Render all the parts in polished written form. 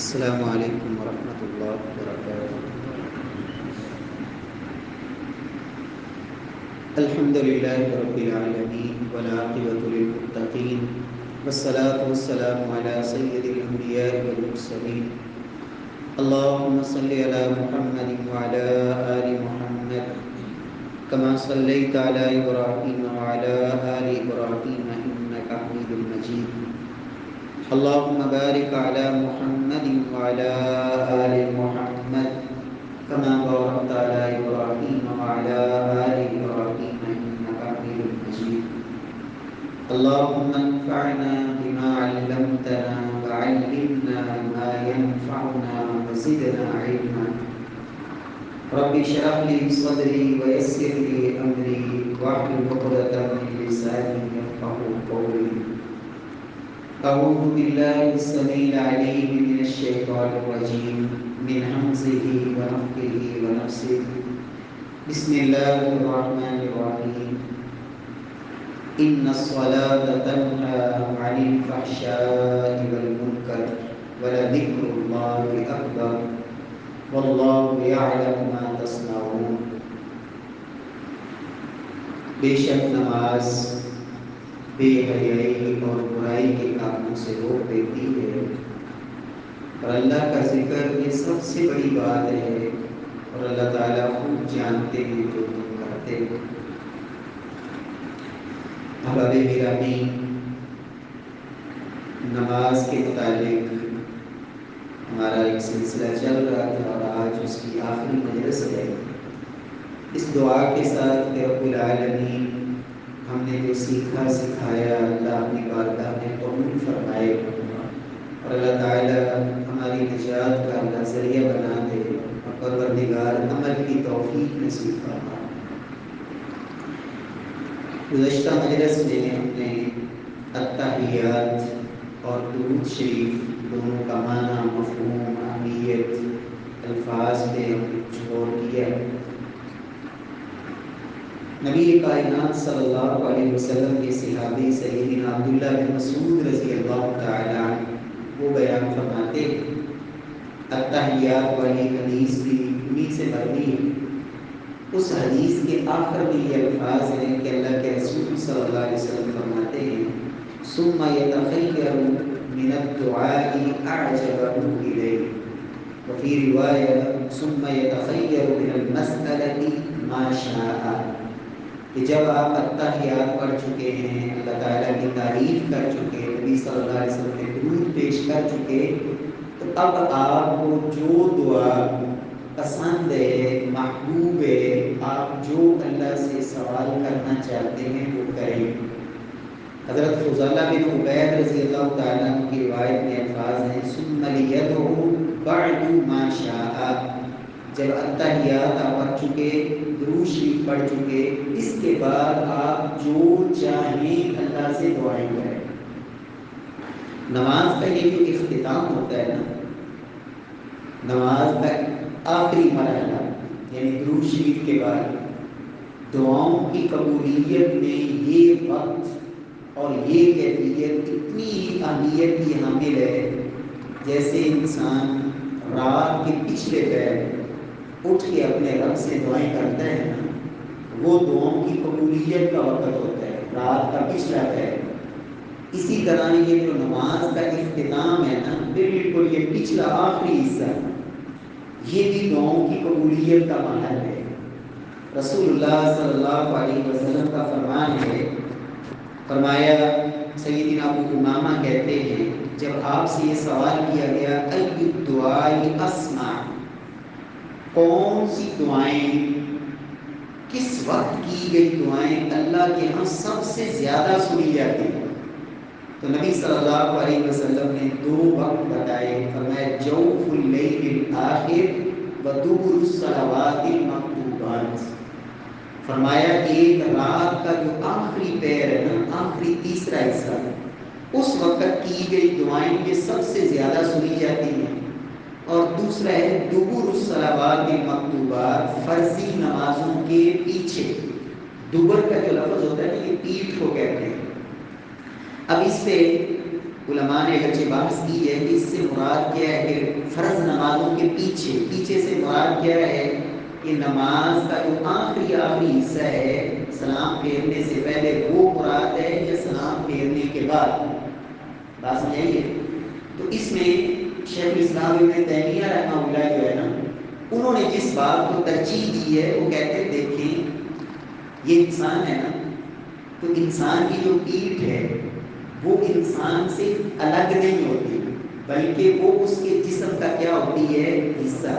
السلام علیکم ورحمۃ اللہ وبرکاتہ۔ الحمد للہ رب العالمین والعاقبۃ للمتقین والصلاة والسلام علی سید الانبیاء والمرسلین اللهم صل علی محمد وعلی آل محمد كما صليت على إبراهيم وعلى آل إبراهيم إنك حميد مجيد اللهم بارك على محمد وعلى آل محمد كما باركت على إبراهيم وعلى آل إبراهيم إنك حميد مجيد اللهم انفعنا بما علمتنا وعلمنا ما ينفعنا وزدنا علما رب اشرح لي صدري ويسر لي امري واحلل عقدة من لساني يفقهوا قولي اعوذ بالله السميع العليم من الشيطان الرجيم من همزه ونفخه ونفسه بسم الله الرحمن الرحيم ان الصلاة تنهى عن الفحشاء والمنكر ولذكر الله اكبر واللہ یعلم ما تصنعون۔ بے شک نماز بے حیائی اور برائی کے کاموں سے روک دیتی ہے، اور اللہ کا ذکر یہ سب سے بڑی بات ہے، اور اللہ تعالیٰ خود جانتے ہیں جو تم کرتے ہو۔ احباب گرامی، نماز کے متعلق ہمارا ایک سلسلہ چل رہا تھا اور آج اس کی آخری مجلس ہے۔ اس دعا کے ساتھ کہ رب العالمین ہم نے جو سیکھا سکھایا اللہ اپنی بارگاہ میں قبول فرمائے، اور اللہ تعالیٰ ہماری نجات کا اللہ ذریعہ بنا دے، اور پروردگار عمل کی توفیق نصیب فرمائے۔ گزشتہ مجلس میں ہم نے التحیات اور درود شریف دونوں کا معنی، مفہوم، اہمیت، الفاظ پہ غور کیا۔ نبی کائنات صلی اللہ علیہ وسلم کے صحابی سیدنا عبداللہ بن مسعود رضی اللہ تعالی عنہ وہ بیان فرماتے ہیں، التحیات والی حدیث بھی انہی سے مروی ہے۔ اس حدیث کے آخر میں یہ الفاظ ہیں کہ اللہ کے رسول صلی اللہ علیہ وسلم فرماتے ہیں ثم يتخير من الدعاء أعجبه إليه، وفي رواية ثم يتخير من المسألة ما شاء، کہ جب آپ التحیات پڑھ چکے ہیں، اللہ تعالیٰ کی تعریف کر چکے، نبی صلی اللہ علیہ وسلم کے درود پیش کر چکے، تو اب آپ کو جو دعا پسند ہے، محبوب ہے، آپ جو اللہ سے سوال کرنا چاہتے ہیں وہ کریں۔ حضرت فضالہ بن عبید رضی اللہ تعالیٰ عنہ کی روایت میں الفاظ ہیں ثم لیدعو بعد ما شاء، جب التحیات آپ پڑھ چکے، درود شریف پڑھ چکے، اس کے بعد آپ جو چاہیں اللہ سے دعائیں کریں۔ نماز کا یہ جو اختتام ہوتا ہے نا، نماز کا آخری مرحلہ یعنی درود شریف کے بعد دعاؤں کی قبولیت میں یہ وقت اور یہ کیفیت اتنی اہمیت کی حامل ہے، جیسے انسان رات کے پچھلے پہر اٹھ کے اپنے رب سے دعائیں کرتا ہے نا، وہ دعاؤں کی قبولیت کا وقت ہوتا ہے، رات کا پچھلا پہر۔ اسی طرح یہ جو نماز کا اختتام ہے نا، بالکل یہ پچھلا آخری حصہ، یہ بھی دعاؤں کی قبولیت کا محل ہے۔ رسول اللہ صلی اللہ علیہ وسلم کا فرمان ہے، فرمایا سیدنا ابو امامہ کہتے ہیں جب آپ سے یہ سوال کیا گیا ای الدعاء اسمع، کون سی دعائیں، کس وقت کی گئی دعائیں اللہ کے ہاں سب سے زیادہ سنی جاتی ہیں، تو نبی صلی اللہ علیہ وسلم نے دو وقت بتائے، فرمایا جوف اللیل الآخر و دبر الصلوات المکتوبات، فرمایا ایک رات کا جو آخری پہر ہے نا، آخری تیسرا حصہ، اس وقت کی گئی دعائیں یہ سب سے زیادہ سنی جاتی ہیں، اور دوسرا ہے دبر الصلوات المکتوبات، فرضی نمازوں کے پیچھے۔ دبر کا جو لفظ ہوتا ہے نا، یہ پیٹھ کو کہتے ہیں۔ اب اس پہ علماء نے اگرچہ بحث کی ہے کہ اس سے مراد کیا ہے کہ فرض نمازوں کے پیچھے سے مراد کیا ہے کہ نماز کا جو آخری حصہ ہے سلام پھیرنے سے پہلے وہ مراد ہے یا سلام پھیرنے کے بعد؟ بات سمجھائیے. تو اس میں شیخ الاسلام ابن تیمیہ رحمہ اللہ جو ہے نا انہوں نے جس بات کو ترجیح دی ہے وہ کہتے ہیں دیکھیں یہ انسان ہے نا تو انسان کی جو پیٹھ ہے وہ انسان سے الگ نہیں ہوتی بلکہ وہ اس کے جسم کا کیا ہوتی ہے حصہ.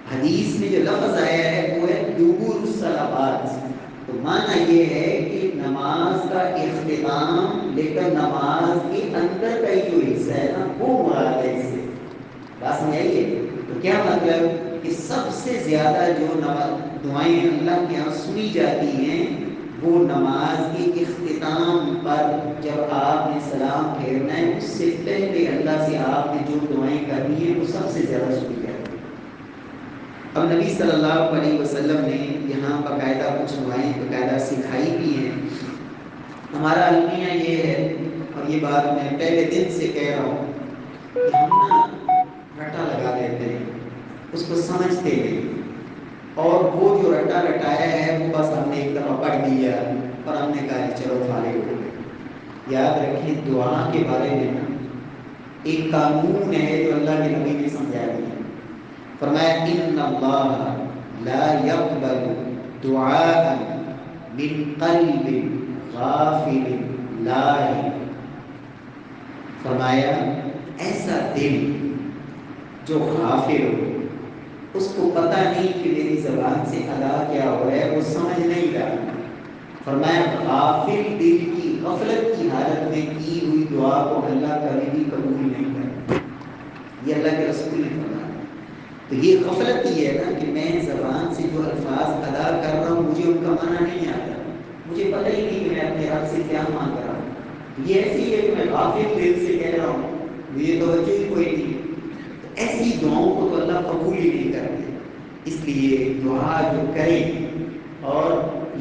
حدیث میں جو لفظ آیا ہے وہ ہے دبر الصلوات. تو معنی یہ ہے کہ نماز کا اختتام لیکن نماز کے اندر کا جو حصہ ہے نا وہ مراد ہے. اس سے بات سمجھائیے. تو کیا مطلب کہ سب سے زیادہ جو دعائیں اللہ کے یہاں سنی جاتی ہیں وہ نماز کے اختتام پر جب آپ نے سلام پھیرنا ہے اس سے پہلے اللہ سے آپ نے جو دعائیں کرنی ہیں وہ سب سے زیادہ سنی جاتی ہیں. اب نبی صلی اللہ علیہ وسلم نے یہاں باقاعدہ کچھ دعائیں باقاعدہ سکھائی بھی ہیں. ہمارا المیہ یہ ہے اور یہ بات میں پہلے دن سے کہہ رہا ہوں کہ ہم نا رٹا لگا لیتے ہیں اس کو سمجھتے نہیں اور وہ جو رٹا رٹایا ہے وہ بس ہم نے ایک دفعہ پڑھ دیا اور ہم نے کہا چلو فارغ ہو گئے. یاد رکھیں دعا کے بارے میں نا ایک قانون ہے جو اللہ کے نبی نے سمجھا دیا. فرمایا ان اللہ لا يقبل دعاء من قلب غافل لاہی. فرمایا ایسا دل جو غافل ہو اس کو پتہ نہیں کہ میری زبان سے ادا کیا ہو رہا ہے وہ سمجھ نہیں رہا. فرمایا غافل دل کی غفلت کی حالت میں کی ہوئی دعا کو اللہ کبھی بھی قبول نہیں کرتا. یہ اللہ کے رسول نے فرمایا. تو یہ غفلت ہی ہے نا کہ میں زبان سے جو الفاظ ادا کر رہا ہوں مجھے ان کا معنی نہیں آتا, مجھے پتہ ہی نہیں کہ میں اپنے رب سے کیا مانگ رہا ہوں. یہ ایسی ہے کہ میں غافل دل سے کہہ رہا ہوں مجھے توجہ ہی کوئی نہیں. ایسی دعاؤں کو تو اللہ قبول ہی نہیں کرتے. اس لیے دعا جو کریں اور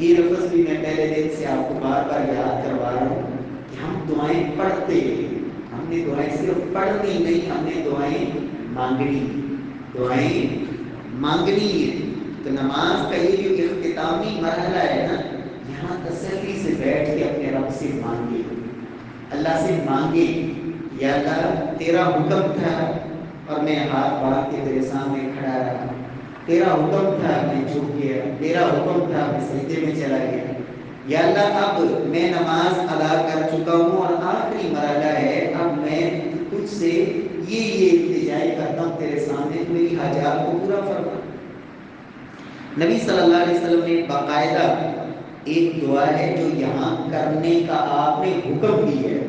یہ لفظ بھی میں پہلے دن سے آپ کو بار بار یاد کروا رہا ہوں کہ ہم دعائیں پڑھتے ہیں. ہم نے دعائیں صرف پڑھنی نہیں, ہم نے دعائیں مانگنی ہے. تو نماز کا یہ جو اختتامی مرحلہ ہے نا یہاں تسلی سے بیٹھ کے اپنے رب سے مانگے, اللہ سے مانگے یا اللہ تیرا حکم تھا اور میں ہاتھ بڑھا کے تیرے سامنے کھڑا رہا, تیرا حکم تھا میں جھک گیا, تیرا حکم تھا میں سجدے میں چلا گیا. یا اللہ اب میں نماز ادا کر چکا ہوں اور آخری مرحلہ ہے, اب میں تجھ سے یہ التجائی کرتا ہوں تیرے سامنے, میری حاجات کو پورا فرما. نبی صلی اللہ علیہ وسلم نے باقاعدہ ایک دعا ہے جو یہاں کرنے کا آپ نے حکم دی ہے.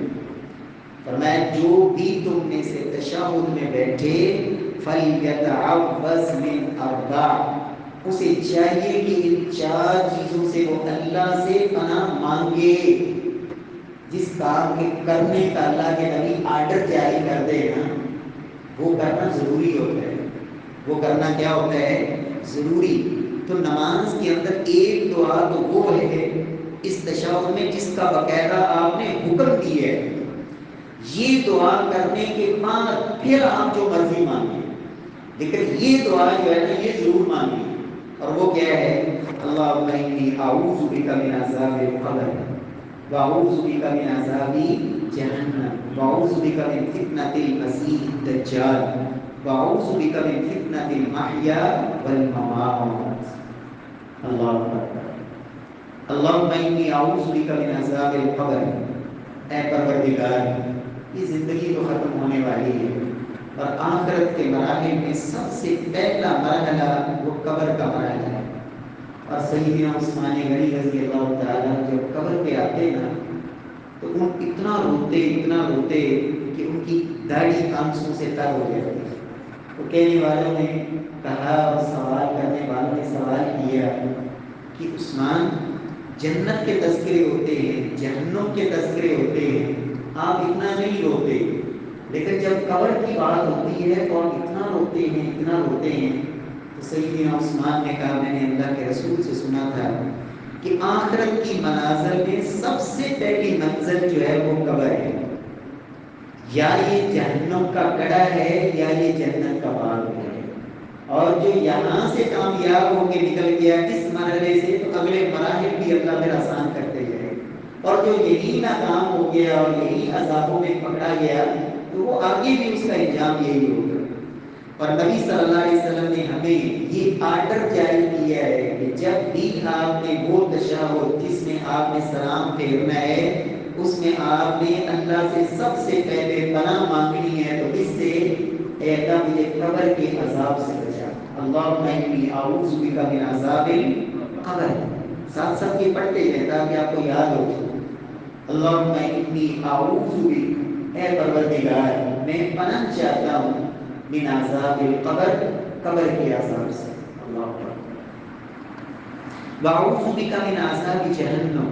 فرمایا جو بھی تم میں سے تشہد میں بیٹھے فَلْيَتَعَوَّذْ مِنْ أَرْبَعٍ, اسے چاہیے کہ ان 4 چیزوں سے وہ اللہ سے پناہ مانگے. جس کام کے کرنے کا اللہ کے نبی آرڈر جاری کر دے نا وہ کرنا ضروری ہوتا ہے. وہ کرنا کیا ہوتا ہے ضروری. تو نماز کے اندر ایک دعا تو وہ ہے اس تشہد میں جس کا باقاعدہ آپ نے حکم دی ہے. یہ دعا کرنے کے بعد پھر آپ جو مرضی مانگیں, لیکن یہ دعا جو ہے نا یہ ضرور مانگیں. اور وہ کیا ہے اللہم انی اعوذ بک من عذاب القبر واعوذ بک من عذاب جہنم واعوذ بک من فتنۃ المسیح الدجال واعوذ بک من فتنۃ المحیا والممات. اللہ اکبر. اللہم انی اعوذ بک من عذاب القبر, اے پروردگار یہ زندگی تو ختم ہونے والی ہے اور آخرت کے مراحل میں سب سے پہلا مرحلہ وہ قبر کا مرحلہ ہے. اور سیدنا عثمان غنی رضی اللہ تعالیٰ جب قبر پہ آتے نا تو ان اتنا روتے کہ ان کی داڑھی آنسوں سے تر ہو جاتی. تو کہنے والوں نے کہا اور سوال کرنے والوں نے سوال کیا کہ عثمان جنت کے تذکرے ہوتے ہیں, جہنم کے تذکرے ہوتے ہیں, آپ اتنا نہیں روتے, لیکن جب قبر کی بات ہوتی ہے تو آپ اتنا روتے ہیں. تو سیدنا عثمان نے کہا میں نے اللہ کے رسول سے سنا تھا کہ آخرت کی منازل میں سب سے پہلی منزل جو ہے وہ قبر ہے. یا یہ جہنم کا گڑھا ہے یا یہ جنت کا باغ ہے، اور جو یہاں سے کامیاب ہو کے نکل گیا اس مرحلے سے تو اگلے مراحل بھی اللہ پھر آسان کرتے جائے، اور جو یہی ناکام ہو گیا اور یہی عذابوں میں پکڑا گیا تو وہ آگے بھی اس کا انجام یہی ہوگا۔ اور نبی صلی اللہ علیہ وسلم نے ہمیں یہ آرڈر جاری کیا ہے کہ جب بھی آپ نے وہ تشہد جس میں آپ نے سلام پھیرنا ہے اس میں آپ نے اللہ سے سب سے پہلے پناہ مانگنی ہے، تو اس سے اے اللہ مجھے قبر کے عذاب سے بچا، اللہم انی اعوذ بک من عذاب القبر، ساتھ ساتھ یہ پڑھتے ہیں تاکہ آپ کو یاد ہو۔ اللہم انی اعوذ بک، اے پروردگار میں پناہ چاہتا ہوں، من عذاب القبر، قبر کے عذاب سے، اللہ اکبر، واعوذ بک من عذاب جہنم،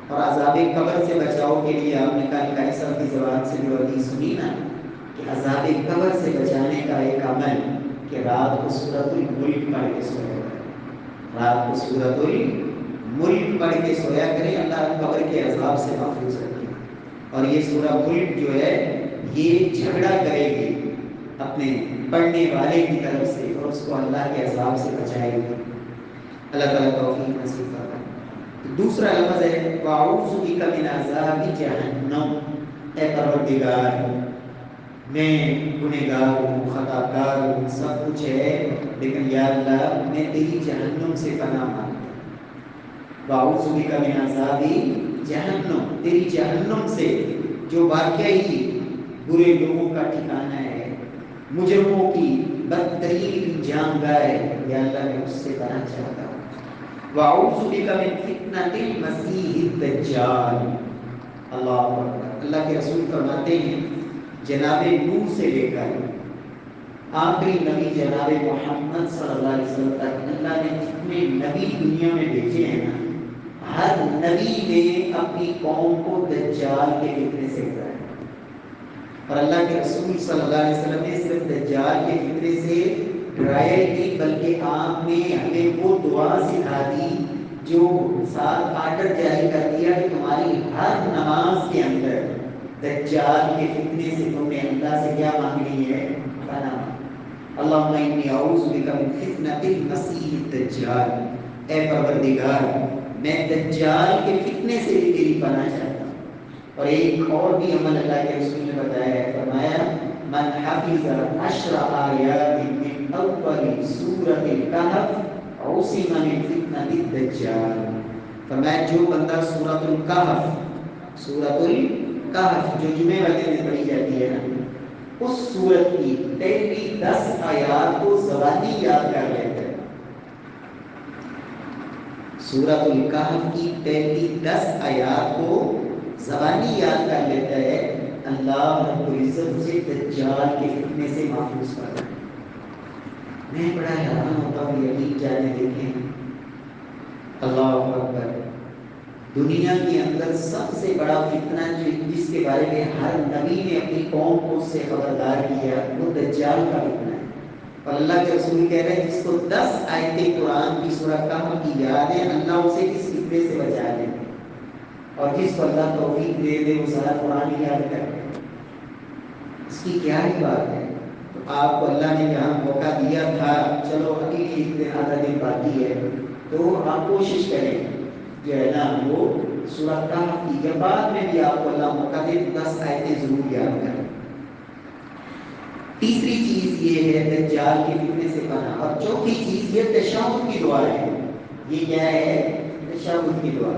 اور عذاب قبر سے بچاؤ کے لیے آپ نے کہا صاحب کی زبان سے جو حدیث سنی نا کہ عذاب قبر سے بچانے کا ایک عمل کہ رات کو سورۃ الملک پڑھ کے سویا کرے، رات کو سورۃ الملک پڑھ کے سویا کرے، اللہ قبر کے عذاب سے محفوظ رکھے۔ اور یہ سورہ ملک جو ہے یہ جھگڑا کرے گی اپنے پڑھنے والے کی طرف سے اور اس کو اللہ کے عذاب سے بچائے گی، اللہ تعالیٰ توفیق نصیب فرمائے۔ دوسرا لفظ ہے واعوذ بک من عذاب جہنم، اے پروردگار میں گنہگار ہوں، خطا کار ہوں، سب کچھ ہے لیکن یا اللہ میں تیری جہنم سے پناہ مانگتا ہوں، واعوذ بک من عذاب جہنم، تیری جہنم سے جو واقعی برے لوگوں کا ٹھکانہ ہے، مجرموں کی بدترین انجام گاہ ہے، یا اللہ میں اس سے پناہ چاہتا ہوں۔ وَأَعُوذُ بِكَ مِنْ فِتْنَةِ الْمَسِيحِ الدَّجَّالِ، اللہ اکبر۔ اللہ کے رسول فرماتے ہیں جناب نوح سے لے کر آخری نبی جناب محمد صلی اللہ علیہ وسلم تک اللہ نے جتنے نبی دنیا میں بھیجے ہیں نا، ہر نبی نے اپنی قوم کو دجال کے فتنے سے ڈرایا، اور اللہ کے رسول صلی اللہ علیہ وسلم نے صرف دجال کے فتنے سے ڈرایا ہی نہیں بلکہ آپ نے ہمیں وہ دعا سکھا دی جو ساتھ آرڈر جاری کر دیا کہ تمہاری ہر نماز کے اندر دجال کے فتنے سے تم نے اللہ سے کیا مانگنی ہے؟ پناہ۔ اللہم انی اعوذ بک من فتنۃ المسیح الدجال، اے پروردگار میں دجال کے فتنے سے بھی تیری پناہ چاہتا ہوں۔ اور ایک اور بھی عمل اللہ کے رسول نے بتایا ہے، فرمایا من حفظ 10 آیات من اول سورۃ الکہف عصم من فتنۃ الدجال، فرمایا جو بندہ سورۃ الکہف، سورۃ الکہف جو جمعے والے دن پڑھی جاتی ہے نا، اس سورت کی پہلی 10 آیات کو زبانی یاد کر لیتا ہے، سورۃ الکہف کی پہلی 10 آیات کو زبانی یاد کر لیتا ہے، اللہ رب العزت سے دجال کے فتنے سے محفوظ کرتا ہے۔ میں بڑا حیران ہوتا ہوں، یقین جانے دیکھیں، اللہ اکبر، دنیا کے اندر سب سے بڑا فتنہ جس کے بارے میں ہر نبی نے اپنی قوم کو اس سے خبردار کیا وہ دجال کا فتنہ ہے، اور اللہ کے رسول کہہ رہے ہیں جس کو 10 آیتیں قرآن کی سورہ کہف کی یاد ہے اللہ اسے اس فتنے سے بچا لے، اور جس کو اللہ توفیق دے دے وہ سارا قرآن ہی یاد کرے، اس کی کیا ہی بات ہے۔ تو آپ کو اللہ نے جہاں موقع دیا تھا، چلو ابھی ایک دن آدھا دن باقی ہے تو آپ کوشش کریں جو ہے نا وہ سورہ کہف کی، جب بعد میں بھی آپ کو اللہ موقع دے 10 آیتیں ضرور یاد کریں۔ تیسری چیز یہ ہے دجال کے فتنے سے پناہ، اور چوتھی چیز یہ تشہد کی دعا ہے، یہ کیا ہے؟ تشہد کی دعا۔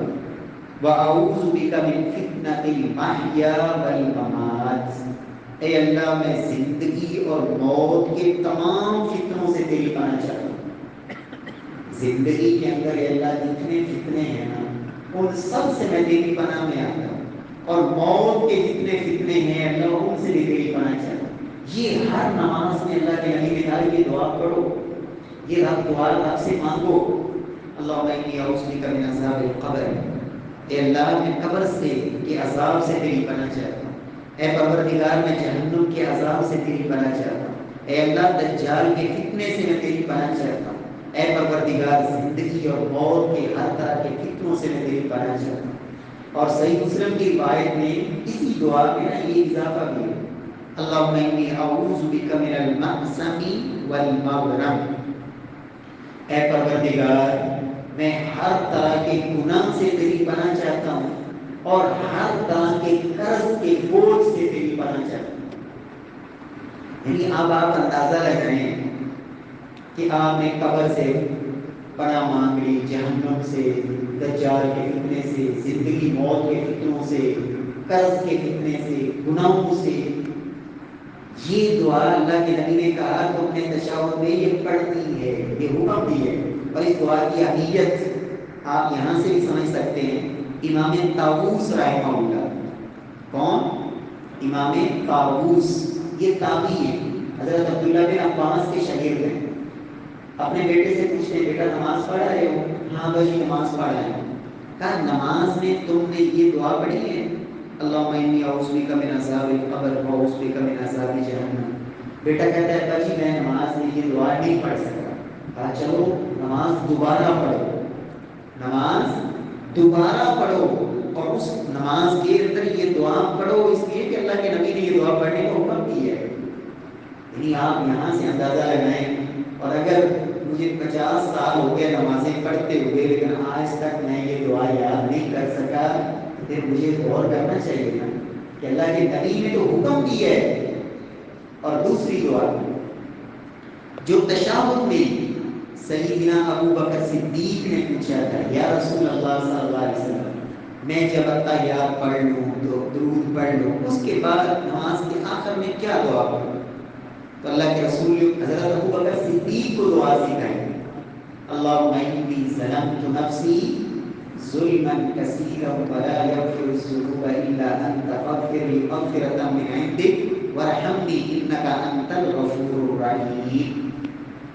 وَأَعُوذُ بِكَ مِنْ فِتْنَةِ الْمَحْيَا وَالْمَمَاتِ، اے اللہ میں زندگی اور موت کے تمام فتنوں سے تیری پناہ چاہتا ہوں۔ زندگی کے اندر اے اللہ جتنے فتنے ہیں نا ان سب سے میں تیری پناہ میں آتا ہوں، اور موت کے جتنے فتنے ہیں اللہ ان سے بھی تیری پناہ چاہتا ہوں۔ یہ ہر نماز میں اللہ کے نبی نے کہا یہ دعا پڑھو، یہ دعا رب سے مانگو، اللہم انی اعوذ بک من عذاب القبر، اے اللہ میں قبر سے کے عذاب سے تیری پناہ چاہتا ہوں، اے پروردگار میں جہنم کے عذاب سے تیری پناہ چاہتا ہوں، اے اللہ دجال کے فتنے سے میں تیری پناہ چاہتا ہوں، اے پروردگار زندگی اور موت کے ہر طرح کے فتنوں سے میں تیری پناہ چاہتا ہوں۔ اور صحیح مسلم کی روایت میں اسی دعا میں نا یہ اضافہ بھی ہے، اللہم انی اعوذ بک من المأثم والمغرم، اے پروردگار میں ہر طرح کے گناہ سے تیری پناہ چاہتا ہوں اور ہر طرح کے قرض کے بوجھ سے تیری پناہ چاہتا ہوں۔ یعنی اب آپ اندازہ لگائیں کہ آپ نے قبر سے پناہ مانگ لی، جہنم سے، دجال کے فتنے سے، زندگی موت کے فتنوں سے، قرض کے فتنے سے، گناہوں سے۔ یہ دعا اللہ کے نبی نے کہا تو اپنے تشہد میں یہ پڑھنی ہے، یہ حکم بھی ہے۔ اور اس دعا کی اہمیت آپ یہاں سے بھی سمجھ سکتے ہیں۔ امام طاووس رحمہ اللہ، کون؟ امام طاووس، یہ تابعی ہے، حضرت عبداللہ بن عباس کے شاگرد ہیں۔ اپنے بیٹے سے پوچھتے ہیں بیٹا نماز پڑھ رہے ہو؟ ہاں بھائی نماز پڑھ رہے ہیں۔ کہا نماز میں تم نے یہ دعا پڑھی ہے، اللہم انی اعوذ بک من عذاب القبر واعوذ بک من عذاب جہنم؟ بیٹا کہتا ہے ابا جی میں نماز میں یہ دعا نہیں پڑھ سکتا۔ کہا چلو نماز دوبارہ پڑھو، نماز دوبارہ پڑھو اور اس نماز کے اندر یہ دعا پڑھو، اس لیے کہ اللہ کے نبی نے یہ دعا پڑھنے کا حکم دیا ہے۔ یعنی آپ یہاں سے اندازہ لگائیں، اور اگر مجھے 50 سال ہو گئے نمازیں پڑھتے ہوئے لیکن آج تک میں یہ دعا یاد نہیں کر سکا، پھر مجھے غور کرنا چاہیے نا کہ اللہ کے نبی نے تو حکم دیا ہے۔ اور دوسری دعا جو تشہد میں سیدنا ابو بکر صدیق نے پوچھا تھا، یا رسول اللہ صلی اللہ علیہ وسلم میں جب اتحیات پڑھ لوں تو درود پڑھ لوں، اس کے بعد نماز کے آخر میں کیا دعا پڑھوں؟ تو اللہ کے رسول حضرت ابو بکر صدیق کو دعا سکھائی، اللہم انی ظلمت نفسی ظلما کثیرا ولا یغفر الذنوب الا انت فاغفر لی مغفرۃ من عندک وارحمنی انک انت الغفور الرحیم۔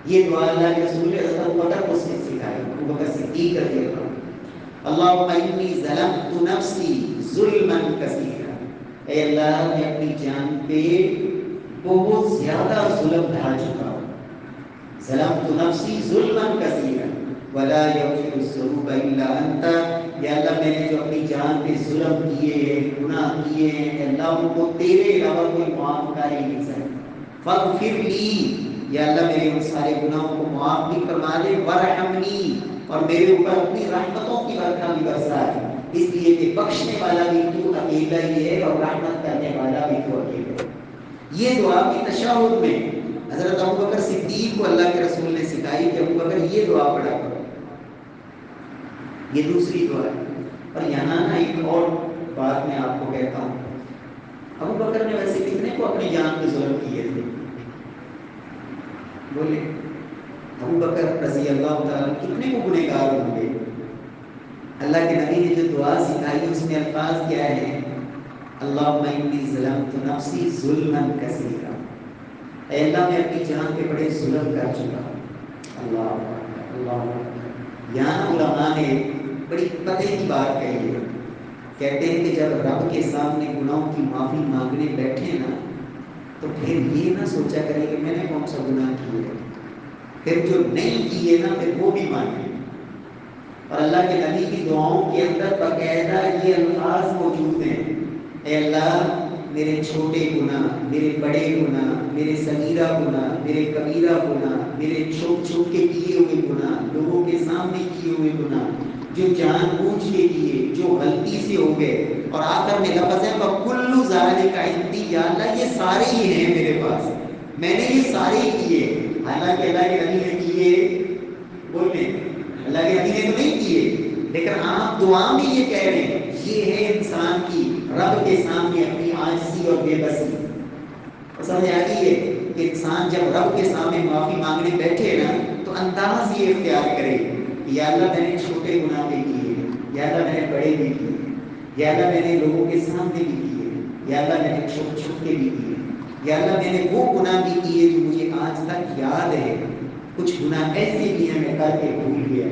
یہ دعا اللہ کے رسول نے حضرت ابو بکر کو سکھائی، ابو بکر صدیق رضی اللہ عنہ، اللہم انی ظلمت نفسی ظلما کثیرا، اے اللہ میں اپنی جان پہ بہت زیادہ ظلم ڈھا چکا ہوں، ظلمت نفسی ظلما کثیرا ولا یغفر الذنوب الا انت، یا اللہ میں نے جو اپنی جان پہ ظلم کیے ہیں، گناہ کیے ہیں، اے اللہ ان کو تیرے علاوہ کوئی معاف کر ہی نہیں سکتا، فاغفر لی، یا اللہ میرے ان سارے گناہوں کو معاف بھی فرما دے، وارحمنی، اور میرے اوپر اپنی رحمتوں کی برکھا بھی برسا ہے، اس لیے کہ بخشنے والا بھی تو اکیلا ہی ہے اور رحمت کرنے والا بھی تو اکیلا ہے۔ یہ دعا کی تشہد میں حضرت ابو بکر صدیق کو اللہ کے رسول نے سکھائی کہ ابو بکر یہ دعا پڑھا کرو، یہ دوسری دعا ہے۔ اور یہاں نا ایک اور بات میں آپ کو کہتا ہوں، ابو بکر نے ویسے کتنے کو اپنی جان پہ ظلم کیے تھے؟ بولے ابو بکر رضی اللہ تعالیٰ کتنے کو گنہگار ہوں گے؟ اللہ کے نبی نے جو دعا سکھائی اس میں الفاظ کیا ہے؟ اللہم انی ظلمت نفسی ظلما کثیرا، اے اللہ میں اپنی جان پہ بڑے ظلم کر چکا ہوں۔ اللہ یہاں علماء نے بڑی پتے کی بات کہی ہے، کہتے ہیں کہ جب رب کے سامنے گناہوں کی معافی مانگنے بیٹھے نا تو پھر یہ نہ سوچا کرے کہ میں نے کون سا گناہ کیے، پھر جو نہیں کیے نا پھر وہ بھی مانگے۔ اور اللہ کے نبی کی دعاؤں کے اندر باقاعدہ یہ الفاظ موجود ہیں، اے اللہ میرے چھوٹے گناہ، میرے بڑے گناہ، میرے صغیرہ گناہ، میرے کبیرہ گناہ، میرے چھپ چھپ کے کیے ہوئے گناہ، لوگوں کے سامنے کیے ہوئے گناہ، جو جان بوجھ کے کیے، جو غلطی سے ہو گئے، اور آخر میں لفظ ہے وَكُلُّ ذَلِكَ عِندِي، یا اللہ یہ سارے ہی ہیں میرے پاس، میں نے یہ سارے کیے۔ حالانکہ اللہ کے نبی نے کیے، بولیں اللہ کے نبی نے تو نہیں کیے، لیکن آپ دعا میں یہ کہہ رہے ہیں، یہ ہے انسان کی رب کے سامنے اپنی عاجزی اور بے بسی۔ سمجھ آ گئی ہے کہ انسان جب رب کے سامنے معافی مانگنے بیٹھے نا تو انداز یہ اختیار کرے کہ یا اللہ میں نے چھوٹے گناہ بھی کیے، یا اللہ میں نے بڑے بھی کیے، یا اللہ میں نے لوگوں کے سامنے بھی کیے، یا اللہ میں نے چھپ چھپ کے بھی کیے، یا اللہ میں نے وہ گناہ بھی کیے جو مجھے آج تک یاد ہے، کچھ گناہ ایسے بھی ہیں میں کر کے بھول گیا،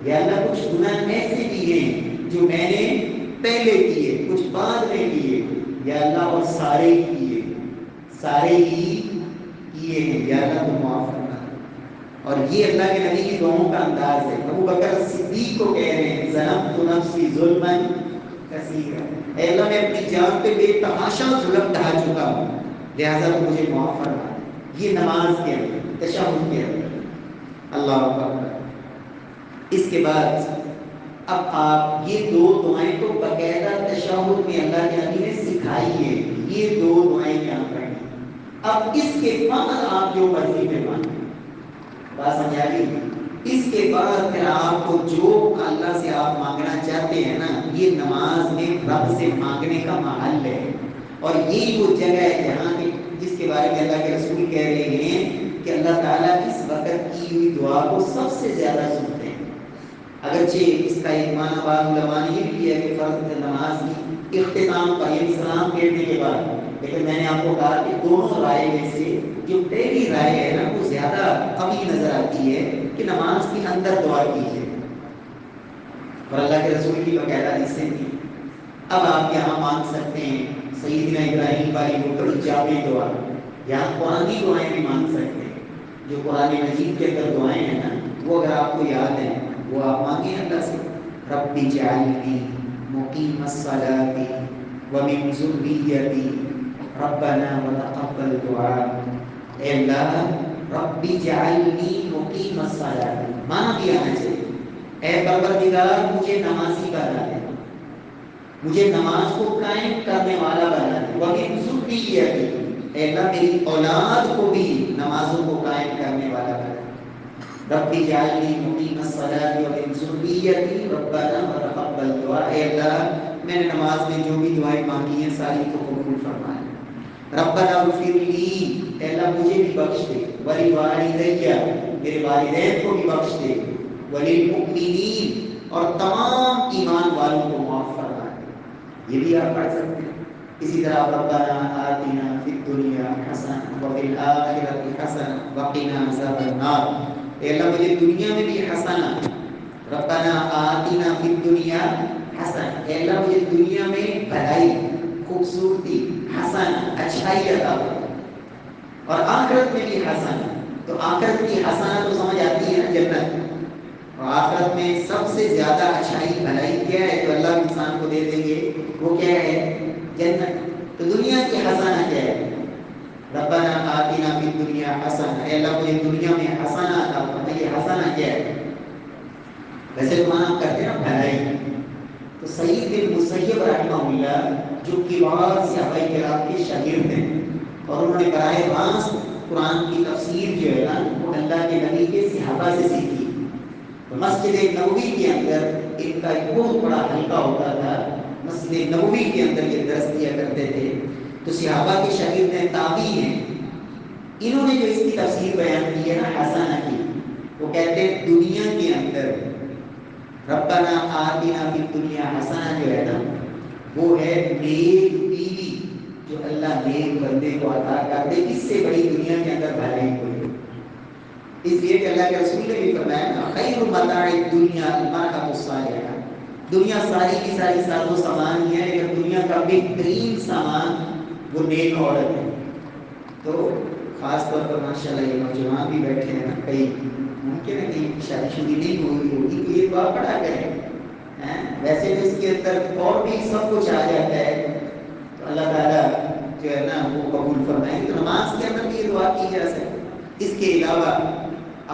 یا اللہ کچھ گناہ ایسے بھی ہیں جو میں نے پہلے کیے کچھ بعد میں کیے، یا اللہ اور سارے ہی کیے، سارے ہی کیے ہیں، یا اللہ تو معاف کرنا۔ اور یہ اللہ کے نبی کی دعاؤں کا انداز ہے۔ ابو بکر صدیق کو کہہ رہے ہیں ظلمت نفسی ظلما کثیرا، اے اللہ میں اپنی جان پہ بے تحاشا ظلم ڈھا چکا ہوں، لہذا تو مجھے معاف فرما۔ یہ نماز کے اندر، تشہد کے اندر۔ اللہ اکبر۔ اس کے بعد اب آپ یہ دو دعائیں تو باقاعدہ تشہد میں اللہ کے نبی نے سکھائی ہے، یہ دو دعائیں یہاں پڑھیں۔ اب اس کے بعد آپ جو مرضی میں مانگیں، بات سمجھ آ گئی؟ اس کے بعد پھر آپ کو جو اللہ سے آپ مانگنا چاہتے ہیں نا، یہ نماز میں رب سے مانگنے کا محل ہے، اور یہی وہ جگہ ہے جہاں کہ جس کے بارے میں اللہ کے رسول کہہ رہے ہیں کہ اللہ تعالیٰ اس وقت کی ہوئی دعا کو سب سے زیادہ سنتے ہیں۔ اگرچہ اس کا ایک معنی بعض علماء نے یہ بھی ہے کہ فرض نماز کی اختتام پر یعنی سلام پھیرنے کے بعد، لیکن میں نے آپ کو کہا کہ دونوں رائے میں سے جو پہلی رائے ہے نا وہ زیادہ قوی نظر آتی ہے کہ نماز کے اندر دعا کیجیے، اور اللہ کے رسول کی باقاعدہ حدیثیں تھیں۔ اب آپ یہاں مانگ سکتے ہیں سیدنا ابراہیم والی وہ بڑی جامع دعا، یہاں قرآنی دعائیں بھی مانگ سکتے ہیں، جو قرآن مجید کے اندر دعائیں ہیں نا وہ اگر آپ کو یاد ہیں وہ آپ مانگیں اللہ سے۔ رب اجعلنی مقیم الصلاۃ ومن ذریتی ربنا وتقبل دعاء، اے اللہ رب اجعلنی مقیم الصلاۃ، مانا بھی آنا چاہیے، اے پروردگار مجھے نمازی بنا دے، مجھے نماز کو قائم کرنے والا بنا دے، ومن ذریتی، اے اللہ میری اولاد کو بھی نمازوں کو قائم کرنے والا بنا دے، رب اجعلنی مقیم الصلاۃ ومن ذریتی ربنا وتقبل دعاء، اے اللہ میں نے نماز میں جو بھی دعائیں مانگی ہیں ساری کو قبول فرما لے، ربنا اغفر لی، اے اللہ مجھے بھی بخش دے، ولوالدی، میرے والدین کو بھی بخش دے، وللمؤمنین، اور تمام ایمان والوں کو معاف فرما دے، یہ بھی آپ پڑھ سکتے ہیں۔ اسی طرح ربنا آتنا فی الدنیا حسنہ وفی الآخرۃ حسنہ وقنا عذاب النار، اے اللہ مجھے دنیا میں بھی حسنہ، ربنا آتنا فی الدنیا حسنہ، اے اللہ مجھے دنیا میں بھلائی، خوبصورتی، حسنہ اچھائی عطا فرما، اور آخرت میں بھی حسنہ، تو آخرت کی حسنہ تو سمجھ آتی ہے نا جنت، اور آخرت میں سب سے زیادہ اچھائی بھلائی کیا ہے جو اللہ انسان کو دے دیں گے، وہ کیا ہے؟ جنت۔ تو دنیا کی حسنہ کیا ہے؟ ربنا آتنا فی الدنیا حسنہ، اے اللہ مجھے دنیا میں حسنہ عطا فرما، یہ حسنہ کیا ہے؟ ویسے تو معنی کرتے ہیں نا بھلائی، تو سعید بن مسیب رحمہ اللہ جو کبار صحابہ کرام کے شاگرد ہیں، اور انہوں نے براہ راست قرآن کی تفسیر جو ہے نا وہ اللہ کے نبی کے صحابہ سے سیکھی، تو مسجد نبوی کے اندر ان کا ایک بہت بڑا حلقہ ہوتا تھا، مسجد نبوی کے اندر یہ درس دیا کرتے تھے، تو صحابہ کے شاگرد ہیں، تابعی ہیں، انہوں نے جو اس کی تفسیر بیان کی ہے نا حسنہ کی، وہ کہتے ہیں دنیا کے اندر ربنا آتنا فی الدنیا حسنہ جو ہے نا وہ ہے نیک بیوی جو اللہ نیک بندے کو عطا کر دے، اس سے بڑی دنیا کے اندر بھلائی کوئی نہیں۔ اس لیے کہ اللہ کے رسول نے بھی فرمایا نا خیر متاع الدنیا المرأۃ الصالحہ، دنیا ساری کی ساری ساز و سامان ہی ہے لیکن دنیا کا بہترین سامان وہ نیک عورت ہے۔ تو خاص طور پر ماشاءاللہ یہ نوجوان بھی بیٹھے ہیں نا، کئی ممکن ہے کہ شادی شدی نہیں ہوئی ہوگی تو یہ دعا پڑھا کریں، ویسے بھی اس کے اندر اور بھی سب کچھ آ جاتا ہے، تو اللہ تعالیٰ جو ہے نا وہ قبول فرمائیں گے، تو نماز کے اندر بھی یہ دعا کی جا سکتی۔ اس کے علاوہ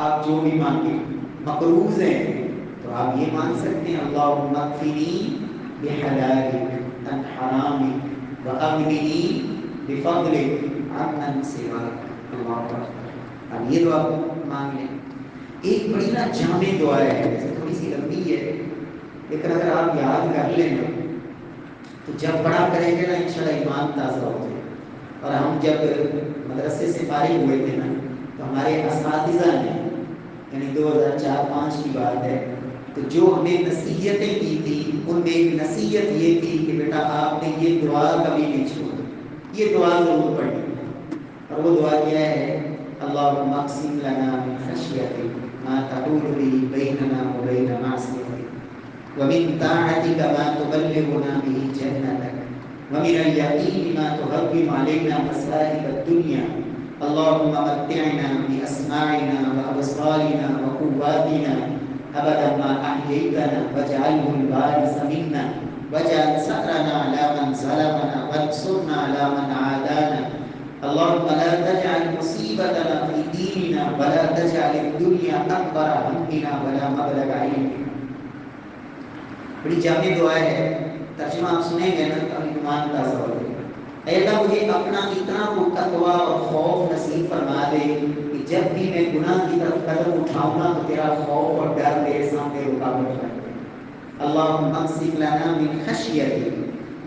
آپ جو بھی مانگیں مقروض ہیں تو آپ یہ مانگ سکتے ہیں اللہم اکفنی بحلالک عن حرامک واغننی بفضلک عمن سواک، اللہ اکبر، اب یہ دعا مانگ لیں۔ ایک بڑی نا جامع دعا ہے، ویسے تھوڑی سی لمبی ہے لیکن اگر آپ یاد کر لیں نا تو جب بڑا کریں گے نا انشاءاللہ ایمان تازہ ہو جائے۔ اور ہم جب مدرسے سے فارغ ہوئے تھے نا تو ہمارے اساتذہ نے یعنی 2004-05 کی بات ہے، تو جو ہمیں نصیحتیں کی تھی ان میں ایک نصیحت یہ تھی کہ بیٹا آپ نے یہ دعا کبھی نہیں چھوڑی، یہ دعا ضرور پڑھی، اور وہ دعا کیا ہے؟ اللہم اقسم لنا من خشیتک ما تحول به بیننا وبین معصیتک ومن طاعتک ما تبلغنا به جنتک ومن الیقین ما تهون علینا مصائب الدنیا اللهم متعنا بأسماعنا وأبصارنا وقواتنا أبدا ما أحييتنا واجعله الوارث منا واجعل ثأرنا على من ظلمنا وانصرنا على من عادانا اللهم لا تجعل مصيبتنا في ديننا ولا تجعل الدنيا أكبر همنا ولا مبلغ علمنا. بڑی جامع دعا ہے، ترجمہ آپ سنیں گے نا تو ایمان تازہ ہو جائے گا. اے اللہ مجھے اپنا اتنا تقویٰ اور خوف نصیب فرما دے کہ جب بھی میں گناہ کی طرف قدم اٹھاؤں گا تو تیرا خوف اور ڈر میرے سامنے رکاوٹ بن جائے. اللہم اقسم لنا من خشیتک،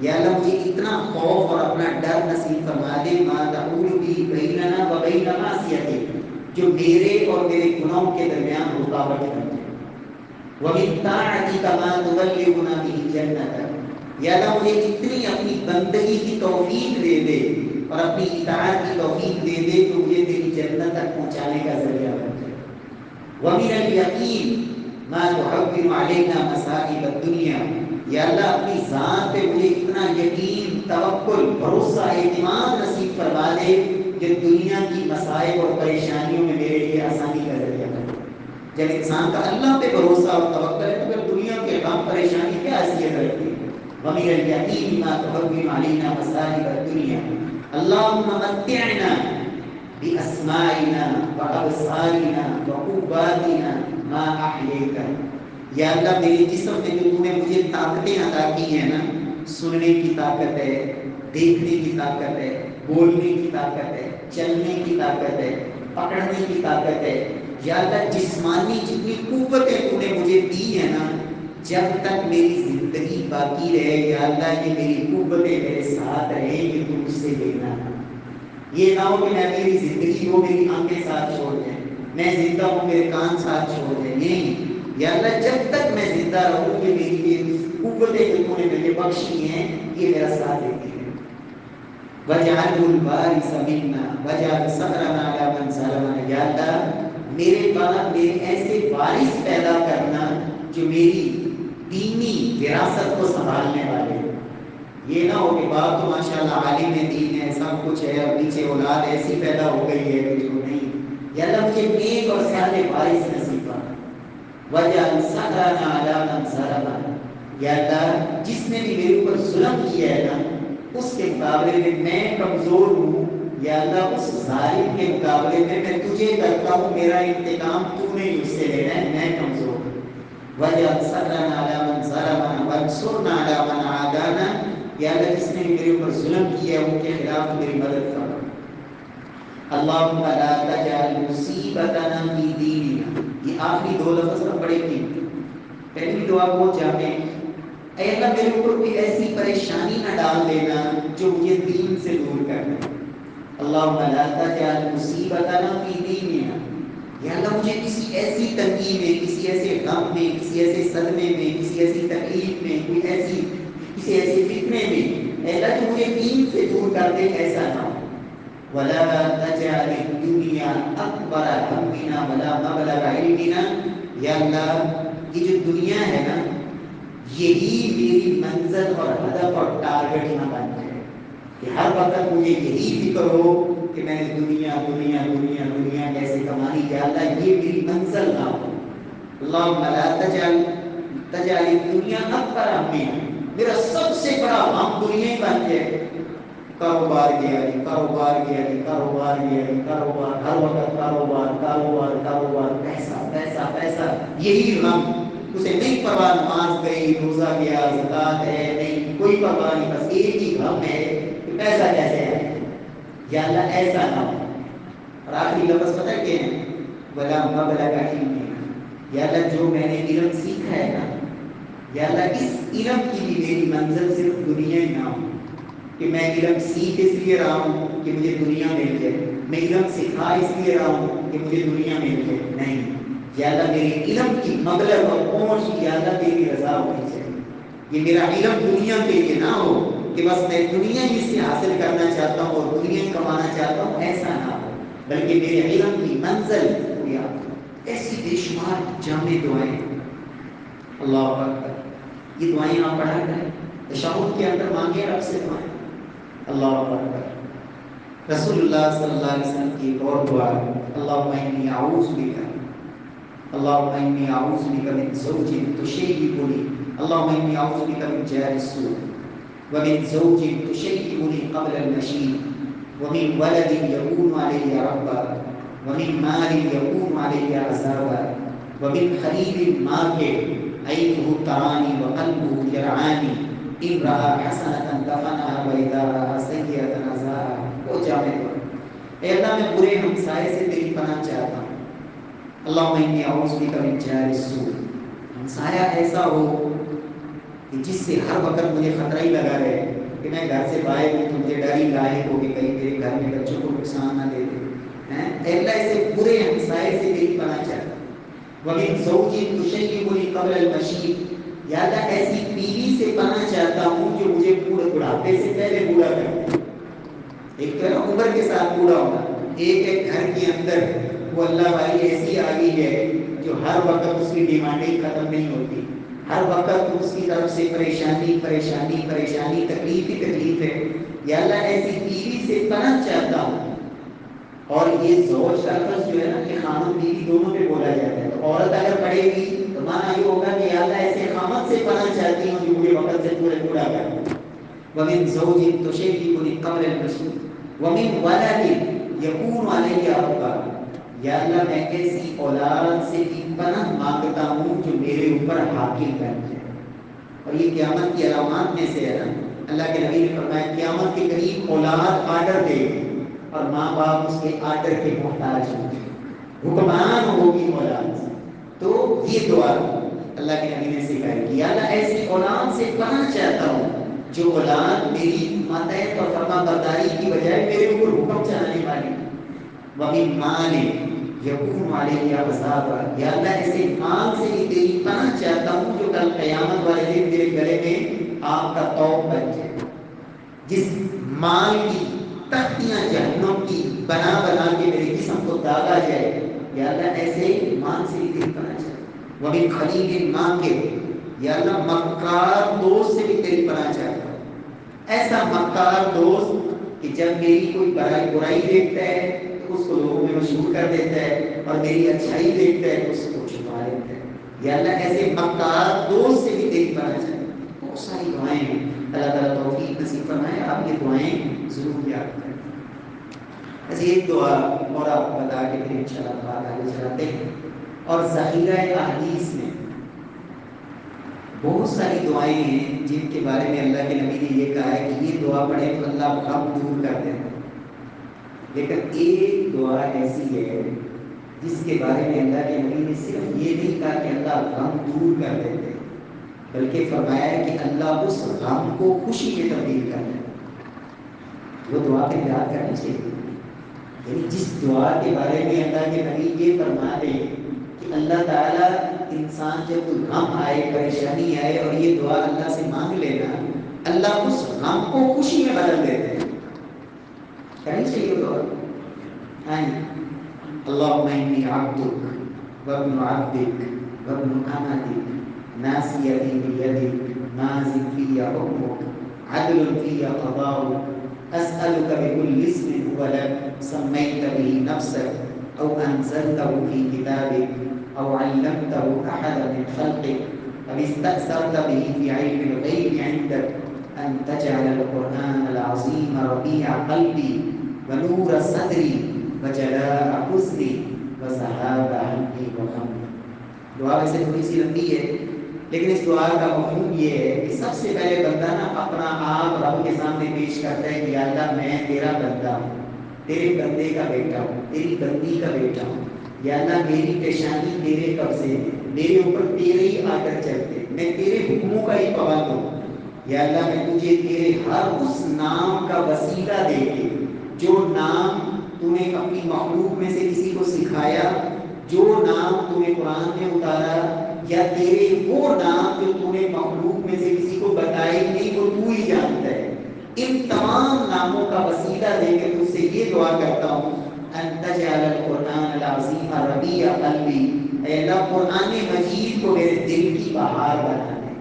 یا اللہ مجھے اتنا خوف اور اپنا ڈر نصیب فرما دے ما تحول بھی بیننا و بین معصیتک، جو میرے اور میرے گناہوں کے درمیان رکاوٹ بن جائے. وَمِن طَاعَتِكَ مَا تُبَلِّغُنَا بِهِ جَنَّتَكَ، یا اللہ مجھے اتنی اپنی بندگی کی توفیق دے دے اور اپنی اطاعت کی توفیق دے دے تو مجھے تیری جنت تک پہنچانے کا ذریعہ بن جائے. وَمِنَ الْيَقِينِ مَا تُحَوِّنُ عَلَيْنَا مَصَائِبَ الدُّنْيَا، یا اللہ اپنی ذات پہ مجھے اتنا یقین، توکل، بھروسہ، اعتماد نصیب فرما دے کہ دنیا کی مصائب اور پریشانیوں میں میرے لیے آسانی کا ذریعہ بن جائے. جب انسان کا اللہ پہ بھروسہ اور توکل ہے تو پھر دنیا کے غم پریشانی کیا حیثیت رکھتی ہے. وَمِنَ الْيَقِينِ مَا تُحَوِّنُ عَلَيْنَا مَصَائِبَ الدُّنْيَا اللَّهُمَّ مَتِّعْنَا بِأَسْمَاعِنَا وَأَبْصَارِنَا وَقُوَّاتِنَا مَا أَحْيَيْتَنَا. یا اللہ میرے جسم میں جو تو نے مجھے طاقتیں عطا کی ہیں نا، سننے کی طاقت ہے، دیکھنے کی طاقت ہے، بولنے کی طاقت ہے، چلنے کی طاقت ہے، پکڑنے کی طاقت ہے، یا اللہ جسمانی جتنی قوتیں تو نے مجھے دی ہیں نا، جب تک میری زندگی باقی رہے یا اللہ یہ میری قوتیں میرے ساتھ رہیں کہ تم مجھ سے لینا. یہ نہ ہو کہ میں میری زندگی کو میری آنکھیں ساتھ چھوڑ دیں، میں زندہ ہوں میرے کان ساتھ چھوڑ دیں. نہیں یا اللہ جب تک میں زندہ رہوں یہ میری یہ قوتیں جو تو نے مجھے بخشی ہیں یہ میرا ساتھ دیتی ہیں. وَجَعَلْهُ الْوَارِثَ مِنَّا وَاجْعَلْ ثَأْرَنَا عَلَىٰ مَنْ ظَلَمَنَا. یا اللہ میرے بعد میرے ایسے وارث پیدا کرنا جو میری دینی وراثت کو سنبھالنے والے. یہ نہ ہو کہ باپ تو ماشاءاللہ عالم دین ہے، سب کچھ ہے، اور نیچے اولاد ایسی پیدا ہو گئی ہے کہ جو نہیں. یا اللہ مجھے نیک اور صالح وارث نصیب فرما. وَاجْعَلْ ثَأْرَنَا عَلَىٰ مَنْ ظَلَمَنَا. یا اللہ جس نے بھی میرے اوپر ظلم کیا ہے نا اس کے مقابلے میں میں کمزور ہوں، یا اللہ اس ظالم کے مقابلے میں تجھے کرتا ہوں، میرا انتقام تو نے مجھ سے لینا ہے، میں کمزور ہوں. وَاجْعَلْ ثَأْرَنَا عَلَىٰ مَنْ ظَلَمَنَا وَانصُرْنَا عَلَىٰ مَنْ عَادَانَا. یا اللہ جس نے میرے اوپر ظلم کیا ہے ان کے خلاف میری مدد فرما. اللہم لا تجعل مصیبتنا فی دیننا. یہ آخری دو لفظ پر بڑے قیمتی. پہلی دعا بہت جامع ہے، اے اللہ میرے اوپر کوئی ایسی پریشانی نہ ڈال دینا جو مجھے دین سے دور کر دے. اللہم لا تجعل مصیبتنا فی دیننا. یا اللہ مجھے کسی ایسی تنگی میں، کسی ایسے غم میں، کسی ایسے صدمے میں، کسی ایسی تکلیف میں، کسی ایسے فتنے میں، اے اللہ جو مجھے دین سے دور کر دے ایسا نہ ہو. ولا تجعل الدنيا اکبر همنا ولا مبلغ علمنا. یا اللہ یہ جو دنیا ہے نا یہی میری منزل اور ہدف اور ٹارگٹ نہ بن جائے کہ ہر وقت مجھے یہی فکر ہو کہ میں نے دنیا دنیا دنیا دنیا کیسے کمانی. یا اللہ یہ میری منزل نہ ہو. اللہم لا تجعل الدنیا اکبر همنا. میرا سب سے بڑا غم دنیا ہی بن جائے. کاروبار گیا جی، کاروبار گیا جی، کاروبار گیا جی، کاروبار، ہر وقت کاروبار کاروبار کاروبار، پیسہ پیسہ پیسہ، یہی غم. اسے نہیں پرواہ نماز گئی، روزہ گیا، زکات ہے نہیں، کوئی پرواہ نہیں، بس ایک ہی غم ہے کہ پیسہ کیسے ہے. یا اللہ ایسا نہ ہو. اور آخری لفظ پتہ کیا ہے؟ ولا مبلغ علمنا. یا اللہ جو میں نے علم سیکھا ہے نا، یا اللہ اس علم کی بھی میری منزل صرف دنیا ہی نہ ہو کہ میں علم سیکھ اس لیے رہا ہوں کہ مجھے دنیا مل جائے، میں علم سکھا اس لیے رہا ہوں کہ مجھے دنیا مل جائے. نہیں یا اللہ میرے علم کی مبلغ اور پہنچ یا اللہ تیری رضا ہونی چاہیے. یہ میرا علم دنیا کے لیے نہ ہو کہ بس میں دنیا ہی سے حاصل کرنا چاہتا ہوں اور دنیا ہی کمانا چاہتا ہوں، ایسا نہ ہو، بلکہ میرے علم کی منزل پوری آپ. ایسی بے شمار جامع دعائیں. اللہ اکبر. یہ دعائیں آپ پڑھا کریں، تشہد کے اندر مانگے رب سے دعائیں. اللہ اکبر. رسول اللہ صلی اللہ علیہ وسلم کی ایک اور دعا ہے، اللہم انی اعوذ بک، اللہم انی اعوذ بک من زوج تشیبنی اللهم إني أعوذ بك من جار السوء ومن زوج تشيبني قبل المشيب ومن ولد يكون علي ربا ومن مال يكون علي عذابا ومن خليل ماكر عينه تراني وقلبه يرعاني إن رأى حسنة دفنها وإذا رأى سيئة أزاها. وہ جامع دعا. اے اللہ میں برے ہمسائے سے تیری پناہ چاہتا ہوں. اللہم انی اعوذ بک من جار السوء. ہمسایہ ایسا ہو کہ جس سے ہر وقت مجھے خطرہ ہی لگا رہے کہ میں گھر سے باہر ہوں تو مجھے ڈر ہی لاحق ہو کہ کہیں میرے گھر میں بچوں کو نقصان نہ دے دے. اے اللہ ایسے برے ہمسائے سے تیری پناہ چاہتا ہوں. ومن زوج تشیبنی قبل المشیب. یا اللہ ایسی بیوی سے پناہ چاہتا ہوں جو مجھے بڑھاپے سے پہلے بوڑھا کر دے. ایک تو ہے نا عمر کے ساتھ بوڑھا ہونا, ایک ایک گھر کے اندر وہ اللہ والی ایسی آ گئی ہے جو ہر وقت اس کی ڈیمانڈیں ختم نہیں ہوتی, ہر وقت اس کی طرف سے پریشانی پریشانی پریشانی, تکلیف ہی تکلیف ہے. یا اللہ ایسی بیوی سے پناہ چاہتا ہوں. اور یہ زوج کا لفظ جو ہے نا یہ خامد بیوی دونوں پہ بولا جاتا ہے. تو عورت اگر پڑھے گی تو مانا یہ ہوگا کہ یا اللہ ایسے خامد سے پناہ چاہتی ہوں جو مجھے وقت سے پورے پورا کر دے. ومن زوج تشیبنی قبل المشیب ومن ولد یکون علی ربا. یا اللہ میں ایسی اولاد سے بھی پناہ مانگتا ہوں جو میرے اوپر حاکم بن جائے. اور یہ قیامت کی علامات میں سے ہے نا. اللہ کے نبی نے فرمایا قیامت کے قریب اولاد آرڈر دے گی اور ماں باپ اس کے آرڈر کے محتاج ہوں گے, حکمران ہوگی اولاد. تو یہ دعا اللہ کے نبی نے سکھائی کہ یا اللہ ایسی اولاد سے پناہ چاہتا ہوں جو اولاد میری ماتحت اور فرما برداری کی بجائے میرے اوپر حکم چلانے والی. وَمِن مَالٍ یکون علیہ عذابا. یا اللہ ایسے مال سے بھی تیری پناہ چاہتا ہوں جو کل قیامت والے دن میرے گلے میں آپ کا طوق بن جائے. جس مال کی تختیاں جہنم کی بنا بنا کے میرے جسم کو داغا جائے. یا اللہ ایسے مال سے بھی تیری پناہ چاہتا ہوں. وَمِن خَلِيلٍ مَاكِرٍ. یا اللہ مکار دوست سے بھی تیری پناہ چاہتا ہوں. ایسا مکار دوست کہ جب میری کوئی برائی دیکھتا ہے تو اس کو لوگوں میں مشہور کر دیتا ہے اور میری اچھائی دیکھتا ہے تو اس کو چھپا دیتا ہے. یا اللہ ایسے مکار دوست سے بھی تیری پناہ چاہتا ہوں. بہت ساری دعائیں ہیں, اللہ تعالیٰ توفیق نصیب فرمائے. آپ یہ دعائیں ضرور یاد کریں. ایسے ایک دعا اور آپ بتا کے پھر انشاءاللہ بات آگے چلاتے ہیں. اور ذخیرہ احادیث میں بہت ساری دعائیں ہیں جن کے بارے میں اللہ کے نبی نے یہ کہا ہے کہ یہ دعا پڑھیں تو اللہ غم دور کر دیتا ہے. لیکن ایک دعا ایسی ہے جس کے بارے میں اللہ کے نبی نے صرف یہ نہیں کہا کہ اللہ غم دور کر دیتے, بلکہ فرمایا ہے کہ اللہ اس غم کو خوشی میں تبدیل کر دیتا. وہ دعا پہ یاد کرنی چاہیے. یعنی جس دعا کے بارے میں اللہ کے نبی یہ فرما دے کہ اللہ تعالیٰ انسان جب کوئی غم آئے پریشانی آئے اور یہ دعا اللہ سے مانگ لینا, اللہ اس غم کو خوشی میں بدل دیتے ہیں. کرنی چاہیے دعا. اللہم انی عبدک وابن عبدک وابن امتک ناصیتی بیدک ماض فی حکمک عدل فی قضاؤک اسألک بکل اسم هو لک سمیت به نفسک او انزلته فی کتابک او علمته احدا من خلقک او استأثرت به فی علم الغیب عندک ان تجعل القرآن العظیم ربیع قلبی ونور صدری وجلاء حزنی وذهاب عنی وغمی. دعا ویسے تھوڑی سی لمبی ہے لیکن اس دعا کا مفہوم یہ ہے کہ سب سے پہلے بندہ نا اپنا آپ رب کے سامنے پیش کرتا ہے کہ یا اللہ میں تیرا بندہ ہوں, تیرے بندے کا بیٹا ہوں, تیری بندی کا بیٹا ہوں. یا اللہ میری پیشانی تیرے قبضے میں, میرے اوپر تیرے ہی آڈر چلتے, میں تیرے حکموں کا ہی پابند ہوں. یا اللہ میں تجھے تیرے ہر اس نام کا وسیلہ دے کے, جو نام تو نے اپنی مخلوق میں سے کسی کو سکھایا, جو نام تو نے قرآن میں اتارا, یا تیرے وہ نام جو تو نے مخلوق میں سے کسی کو بتائے نہیں وہ تو ہی جانتا ہے, ان تمام ناموں کا وسیلہ دے کے تجھ سے یہ دعا کرتا ہوں ان تجعل القرآن العظیم ربیع قلبی. اے اللہ قرآن مجید کو میرے دل کی بہار بنا دے,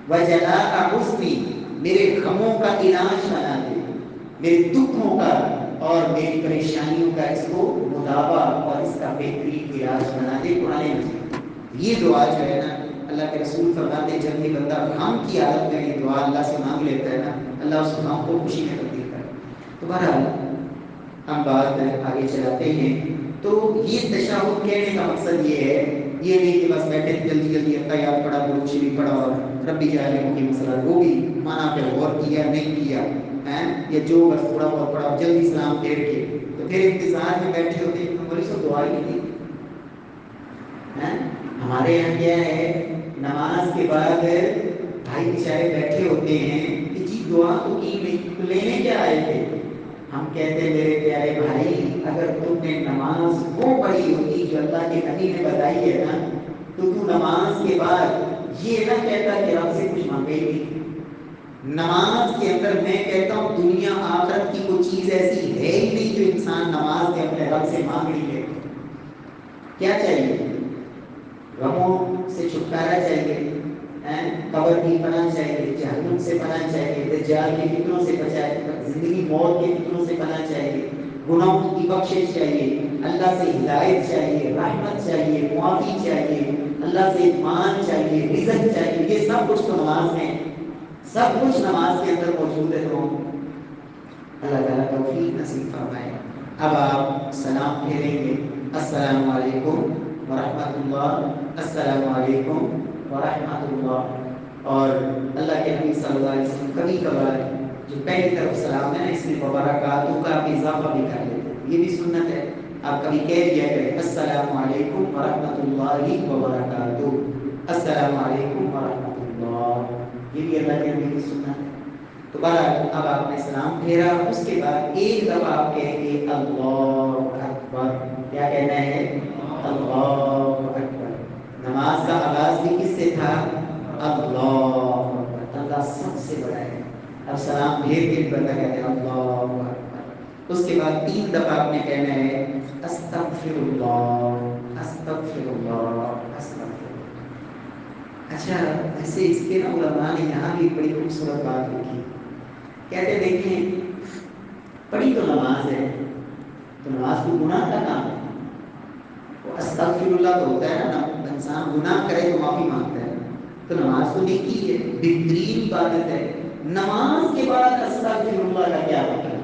وجلاء حزنی میرے غموں کا علاج بنا دے, میرے دکھوں کا اور میری پریشانیوں کا اس کو مداوا اور اس کا بہترین علاج بنا دے قرآن مجید. یہ دعا جو ہے نا اللہ کے رسول فرماتے ہیں جب یہ بندہ غم کی حالت میں یہ دعا اللہ سے مانگ لیتا ہے نا، اللہ اس غم کو خوشی میں تبدیل کرتا ہے۔ تو بہرحال ہم بات آگے چلاتے ہیں۔ تو یہ تشہد کہنے کا مقصد یہ ہے، یہ نہیں کہ بس بیٹھے جلدی جلدی اتحیات پڑھا، درود شریف پڑھا اور ربی جعل کی مسئلہ، وہ بھی معنی پہ غور کیا نہیں کیا ہیں، یا جو بس تھوڑا بہت پڑھا جلدی سلام پھیر کے تو پھر انتظار میں بیٹھے ہوتے ہیں، بولی سو دعا ہی نہیں۔ ہمارے یہاں کیا ہے، نماز کے بعد بھائی بیچارے بیٹھے ہوتے ہیں کہ جی دعا تو کی نہیں، تو لینے کیا آئے تھے؟ ہم کہتے ہیں میرے پیارے بھائی، اگر تم نے نماز وہ پڑھی ہوتی جو اللہ کے نبی نے بتائی ہے نا، تو نماز کے بعد یہ نہ کہتا کہ رب سے کچھ مانگے ہی نہیں۔ نماز کے اندر میں کہتا ہوں دنیا آخرت کی کوئی چیز ایسی ہے ہی نہیں جو انسان نماز میں اپنے رب سے مانگ نہیں لے۔ کیا چاہیے؟ غموں سے چھٹکارا چاہیے، قبر کی پناہ چاہیے، جہنم سے پناہ چاہیے، دجال کے فتنوں سے بچائے، زندگی موت کے فتنوں سے پناہ چاہیے، گناہوں کی بخشش چاہیے، اللہ سے ہدایت چاہیے، رحمت چاہیے، معافی چاہیے، اللہ سے ایمان چاہیے، رزق چاہیے۔ یہ سب کچھ تو نماز میں، سب کچھ نماز کے اندر موجود ہے۔ تو اللہ تعالیٰ توفیق نصیب فرمائے۔ اب آپ سلام پھیریں گے، السلام علیکم ورحمۃ اللہ، السلام علیکم ورحمۃ اللہ۔ اور اللہ کے نبی صلی اللہ علیہ وسلم کبھی کبھار جو پہلی طرف سلام ہے اس میں مبارکاتوں کا آپ اضافہ بھی کر لیتے ہیں، یہ بھی سنت ہے۔ آپ کبھی کہہ دیا کریں السلام علیکم ورحمۃ اللہ وبرکاتہ، السلام علیکم ورحمۃ اللہ، یہ بھی اللہ کے نبی کی سنت ہے۔ تو بہرحال اب آپ نے سلام پھیرا، اس کے بعد ایک دفعہ آپ کہیں گے اللہ اکبر۔ کیا کہنا ہے؟ اللہ اکبر۔ نماز کا آغاز بھی کس سے تھا؟ اللہ اکبر، اللہ سب سے بڑا ہے۔ اب سلام پھیر کے بندہ کہتے ہیں اللہ اکبر۔ اس کے بعد 3 دفعہ آپ نے کہنا ہے استغفر اللہ، استغفر اللہ، استغفر اللہ۔ اچھا، ایسے اس کے نا علماء نے یہاں بھی بڑی خوبصورت بات لکھی، کہتے دیکھیں پڑھی تو نماز ہے، تو نماز کو گناہ کا کام ہے۔ وہ استغفر اللہ تو ہوتا ہے نا، انسان گناہ کرے تو معافی مانگتا ہے، تو نماز تو نیکی ہے، بہترین عبادت ہے۔ نماز کے بعد استغفر اللہ کا کیا مطلب؟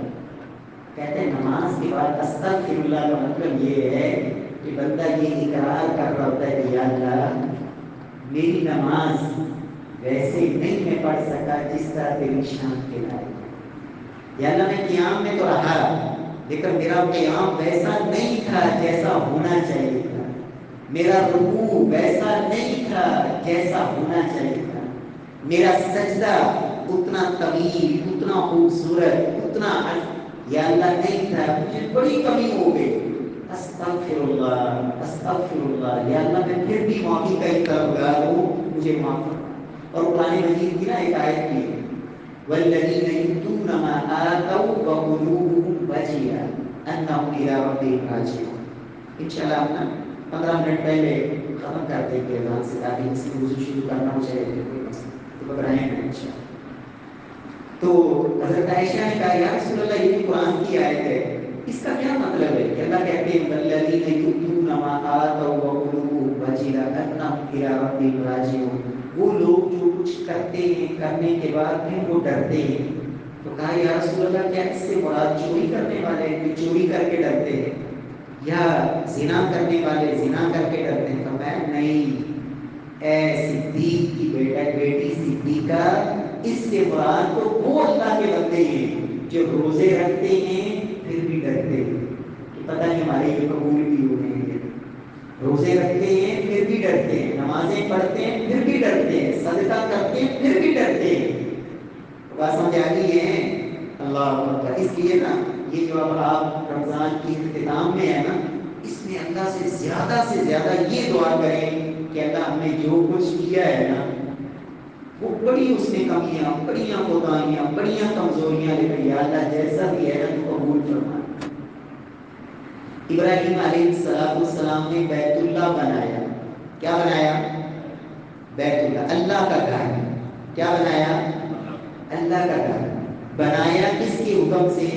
کہتے ہیں نماز کے بعد استغفر اللہ کا مطلب یہ ہے کہ بندہ یہ اقرار کر رہا ہوتا ہے کہ یا اللہ میری نماز ویسے نہیں میں پڑھ سکا جس طرح تیری شان کے لائق، یا اللہ میں قیام میں تو رہا لیکن میرا قیام ویسا نہیں تھا جیسا ہونا چاہیے تھا، میرا رکوع ویسا نہیں تھا جیسا ہونا چاہیے تھا، میرا سجدہ اتنا طویل، اتنا خوبصورت، اتنا یا اللہ نہیں تھا، مجھے بڑی کمی ہو گئی، استغفر اللہ، استغفر اللہ، یا اللہ میں پھر بھی معافی کا طلبگار ہوں، مجھے معاف کرنا۔ اور قرآن مجید کی نا ایک آیت بھی ہے والذین یؤتون ما آتوا وقلوبهم وجلة انهم الی ربهم راجعون۔ انشاءاللہ ہم نا 15 منٹ پہلے ختم کر دیں گے اذان سے، تاکہ اس کی وضو شروع کرنا ہو جائے کوئی مسئلہ تو گھبرائیں گے انشاءاللہ۔ تو حضرت عائشہ نے کہا یا رسول اللہ یہ قرآن کی آیت ہے، اس کا کیا مطلب ہے کہ اللہ کہتے ہیں والذین یؤتون ما آتوا وقلوبهم وجلة انهم الی ربهم راجعون، وہ لوگ جو کچھ کرتے ہیں کرنے کے بعد پھر وہ ڈرتے ہیں۔ تو کہا یا رسول اللہ کیا اس سے مراد چوری کرنے والے جو چوری کر کے ڈرتے ہیں، یا زنا کرنے والے زنا کر کے ڈرتے ہیں؟ فرمایا نہیں، اے صدیق کی بیٹی صدیقہ، اس سے مراد تو وہ اللہ کے بندے ہیں جو روزے رکھتے ہیں پھر بھی ڈرتے ہیں کہ پتہ نہیں ہمارے یہ قبول بھی ہونے ہیں، روزے رکھتے ہیں پھر بھی ڈرتے ہیں، نمازیں پڑھتے ہیں پھر بھی ڈرتے ہیں، صدقہ کرتے ہیں پھر بھی ڈرتے ہیں۔ بات سمجھ آ گئی ہے؟ اللہ اکبر۔ اس لیے نا یہ جو اب آپ رمضان کی اختتام میں ہے نا، اس میں اللہ سے زیادہ یہ دعا کریں کہ اللہ ہم نے جو کچھ کیا ہے نا وہ بڑی اس میں کمیاں، بڑیاں کوتاہیاں، بڑیاں کمزوریاں، لیکن یا اللہ جیسا بھی ہے نا تو قبول فرما۔ ابراہیم علیہ السلام نے بیت اللہ بنایا، کیا بنایا؟ بیت اللہ، اللہ کا گھر۔ کیا بنایا؟ اللہ کا گھر بنایا کس کے حکم سے؟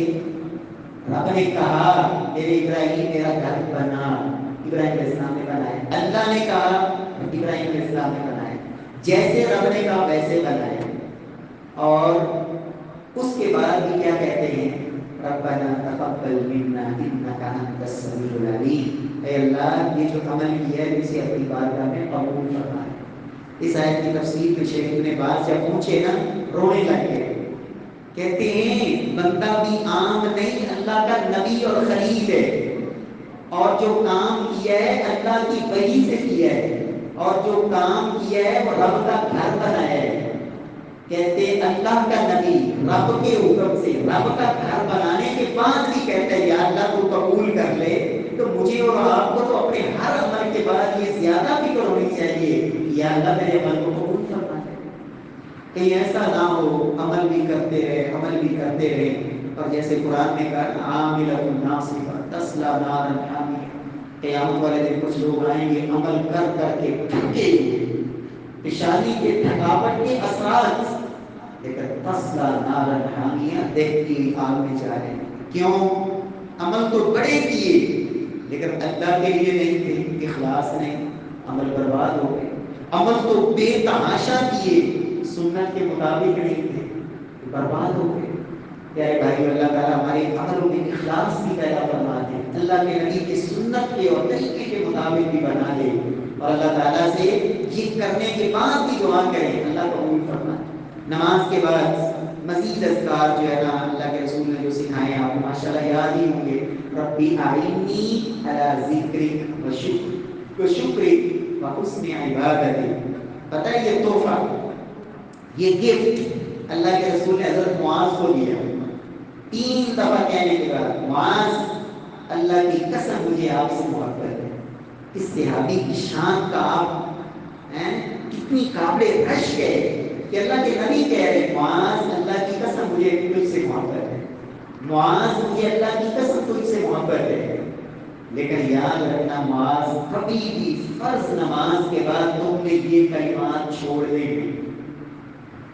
رب نے کہا میرے ابراہیم میرا گھر بنا، ابراہیم علیہ السلام نے بنایا، اللہ نے کہا ابراہیم علیہ السلام نے بنایا۔ جیسے رب نے کہا ویسے بنائے، اور اس کے بعد بھی کیا کہتے ہیں، ربنا تقبل منا انک انت السمیع العلیم، اے اللہ یہ جو عمل کیا ہے اسے اپنی بارگاہ میں قبول فرما۔ اس آیت کی تفسیر میں شیخ ابن باز جب پوچھے نا رونے لگ گئے، کہتے ہیں بندہ بھی عام نہیں، اللہ کا نبی اور خلیل ہے، اور جو کام کیا ہے اللہ کی وحی سے کیا ہے، اور جو کام کیا ہے وہ رب کا گھر بنایا ہے۔ کہتے ہیں اللہ کا نبی رب کے حکم سے رب کا گھر بنانے کے بعد بھی کہتا ہے یا اللہ تو قبول کر لے، تو مجھے اور آپ کو تو اپنے ہر عمل کے بعد یہ زیادہ فکر ہونی چاہیے کہ یا اللہ میرے عمل کو قبول فرما دے۔ کہیں ایسا نہ ہو عمل بھی کرتے رہے اور جیسے قرآن میں کہا عاملۃ ناصبہ تصلی نارا حامیہ، قیامت والے دن کچھ لوگ آئیں گے عمل کر کر کے تھکے ہوئے، پیشانی کے تھکاوٹ کے اثرات، لیکن تصلی نارا حامیہ دیکھتی ہوئی آگ میں جا رہے ہیں۔ کیوں؟ عمل تو بڑے کیے لیکن اللہ کے لیے نہیں تھے، اخلاص نہیں، عمل برباد ہو گئے۔ عمل تو بے تحاشا کیے، سنت کے مطابق نہیں تھے، برباد ہو گئے۔ پیارے بھائی اللہ تعالیٰ ہمارے عملوں میں اخلاص بھی پیدا فرما دے، اللہ کے نبی کی سنت کے اور طریقے کے مطابق بھی بنا دے، اور اللہ تعالیٰ سے یہ کرنے کے بعد بھی دعا کریں اللہ قبول فرما دے۔ نماز کے بعد مزید اذکار جو ہے نا اللہ کے رسول نے جو سکھائے ہیں آپ کو ماشاءاللہ یاد ہی ہوں گے، ربی اعنی علی ذکرک و شکرک و حسن عبادتک۔ پتہ ہے یہ تحفہ، یہ گفٹ اللہ کے رسول نے حضرت معاذ کو دیا، 3 دفعہ کہنے کے بعد معاذ اللہ کی قسم مجھے آپ سے محبت ہے۔ اس صحابی کی شان کا آپ کتنی قابل رشک ہے کہ اللہ کے نبی کہہ رہے ہیں معاذ اللہ کی قسم مجھے تجھ سے محبت ہے، معاذ مجھے اللہ کی قسم تجھ سے محبت ہے۔ لیکن یاد رکھنا معاذ کبھی بھی فرض نماز کے بعد تم نے یہ کلمات چھوڑ دیں گے۔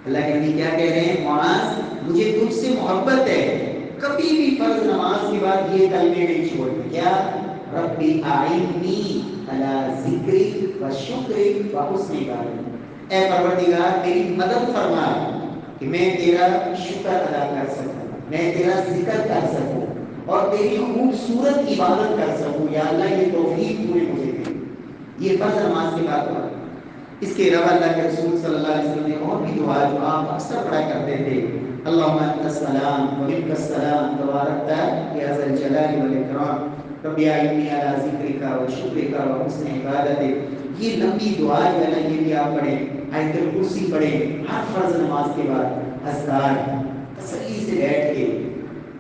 اللہ کے نبی کیا کہہ رہے ہیں، معاذ مجھے تجھ سے محبت ہے، کبھی بھی فرض نماز کے بعد یہ کلمے نہیں چھوڑتے۔ کیا؟ ربی اعنی علی ذکرک و شکرک و حسن عبادتک، اے پروردگار میری مدد فرما کہ میں تیرا شکر ادا کر سکوں، میں تیرا ذکر کر سکوں اور تیری خوبصورت عبادت کر سکوں، یا اللہ یہ توفیق تو نے مجھے دی۔ یہ فرض نماز کے بعد ہوا۔ اس کے علاوہ اللہ کے رسول صلی اللہ علیہ وسلم نے اور بھی دعا جو آپ اکثر پڑھا کرتے تھے، اللہم انت السلام و منک السلام تبارکت یا ذا الجلال والاکرام رب اعنی علی ذکرک و شکرک و حسن عبادتک۔ یہ لمبی دعا جو ہے نا یہ بھی آپ پڑھیں، آیت الکرسی پڑھیں ہر فرض نماز کے بعد، اذکار تسلی سے بیٹھ کے۔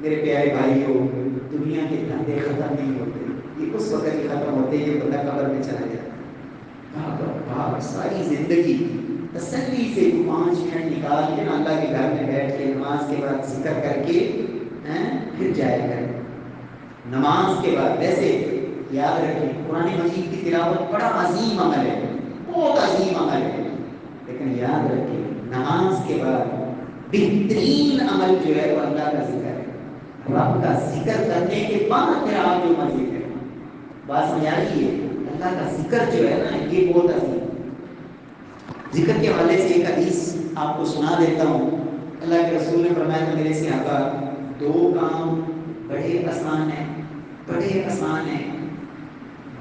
میرے پیارے بھائیوں، دنیا کے دھندے ختم نہیں ہوتے، یہ اس وقت ہی ختم ہوتے ہیں بندہ قبر میں چلا جاتا ہے۔ ساری زندگی تسلی سے 5 منٹ نکال کے اللہ کے گھر میں بیٹھ کے نماز کے بعد ذکر کر کے پھر جایا کریں نماز کے بعد۔ ویسے یاد رکھیں قرآن مجید کی تلاوت بڑا عظیم عمل ہے، بہت عظیم عمل ہے، لیکن یاد رکھیں نماز کے بعد بہترین عمل جو ہے وہ اللہ کا ذکر ہے۔ رب کا ذکر کرنے کے بعد پھر آپ جو مرضی کریں۔ بات سمجھ آ رہی ہے؟ اللہ کا ذکر جو ہے نا یہ بہت عظیم۔ ذکر کے حوالے سے ایک حدیث آپ کو سنا دیتا ہوں۔ اللہ کے رسول نے فرمایا تھا میرے صحابہ 2 کام بڑے آسان ہیں، بڑے آسان ہیں،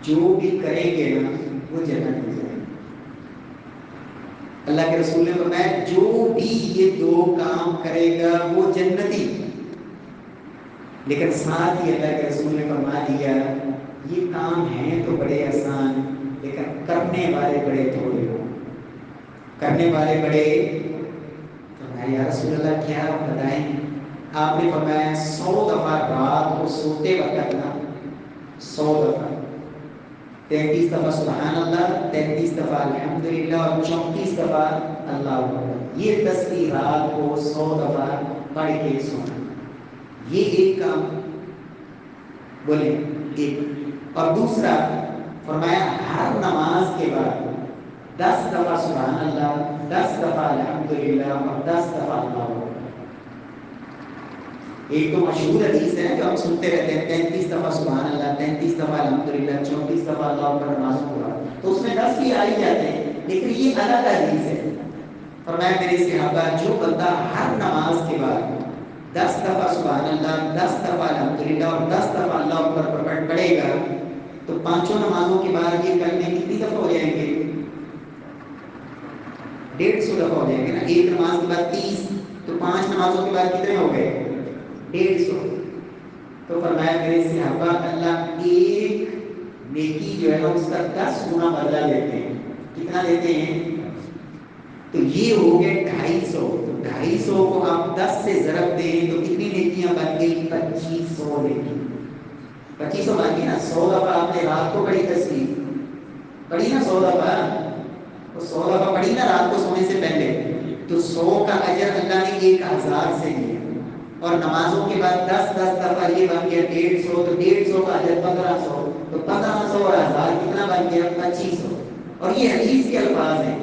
جو بھی کریں گے نا وہ جنت میں جائیں گے۔ اللہ کے رسول نے فرمایا جو بھی یہ 2 کام کرے گا وہ جنتی۔ لیکن ساتھ ہی اللہ کے رسول نے فرما دیا یہ کام ہیں تو بڑے آسان لیکن کرنے والے بڑے تھوڑے ہو، کرنے والے بڑے۔ فرمایا یا رسول اللہ کیا بتائیں؟ آپ نے فرمایا 100 دفعہ رات کو سوتے وقت نا 100 دفعہ 33 دفعہ سبحان اللہ، 33 دفعہ الحمدللہ اور 34 دفعہ اللہ اکبر۔ یہ تسبیح رات کو 100 دفعہ پڑھ کے سونا، یہ ایک کام بولے ایک۔ اور دوسرا فرمایا ہر نماز کے بعد 10 دفعہ سبحان اللہ، 10 دفعہ الحمدللہ اور 10 دفعہ اللہ اکبر۔ ایک تو مشہور حدیث ہے جو ہم سنتے رہتے ہیں 33 دفعہ سبحان اللہ، 33 دفعہ الحمدللہ، 34 دفعہ اللہ اکبر نماز پڑھا، تو اس میں 10 بھی آ ہی جاتے ہیں، لیکن یہ الگ حدیث ہے۔ فرمایا میرے صحابہ جو بندہ ہر نماز کے بعد 10 دفعہ سبحان اللہ، 10 دفعہ الحمدللہ اور 10 دفعہ اللہ اکبر پڑھے گا تو پانچوں نمازوں کے بعد یہ کلمے کتنی دفعہ ہو جائیں گے؟ 150 دفعہ ہو جائیں گے نا. ایک نماز کے بعد 30 تو 5 نمازوں کے بعد کتنے ہو گئے؟ 150. تو فرمایا میرے صحابہ اللہ ایک نیکی جو ہے نا اس کا 10 گنا بدلہ لیتے ہیں. کتنا لیتے ہیں؟ تو یہ ہو گئے 250. تو 250 کو آپ 10 سے ضرب دیں تو کتنی نیکیاں بن گئی؟ 2500 نیکی. 2500 بن گئی نا. 100 دفعہ آپ نے رات کو پڑھی تصویر پڑھی نا، 100 دفعہ 100 دفعہ پڑھی نا رات کو سونے سے پہلے، تو 100 کا اجر اللہ نے 1000 سے دیا. اور نمازوں کے بعد 10 دفعہ یہ بن گیا 150. تو 150 کا اجر 1500. تو 1500 اور 1000 کتنا بن گیا؟ 2500. اور یہ حدیث کے الفاظ ہیں.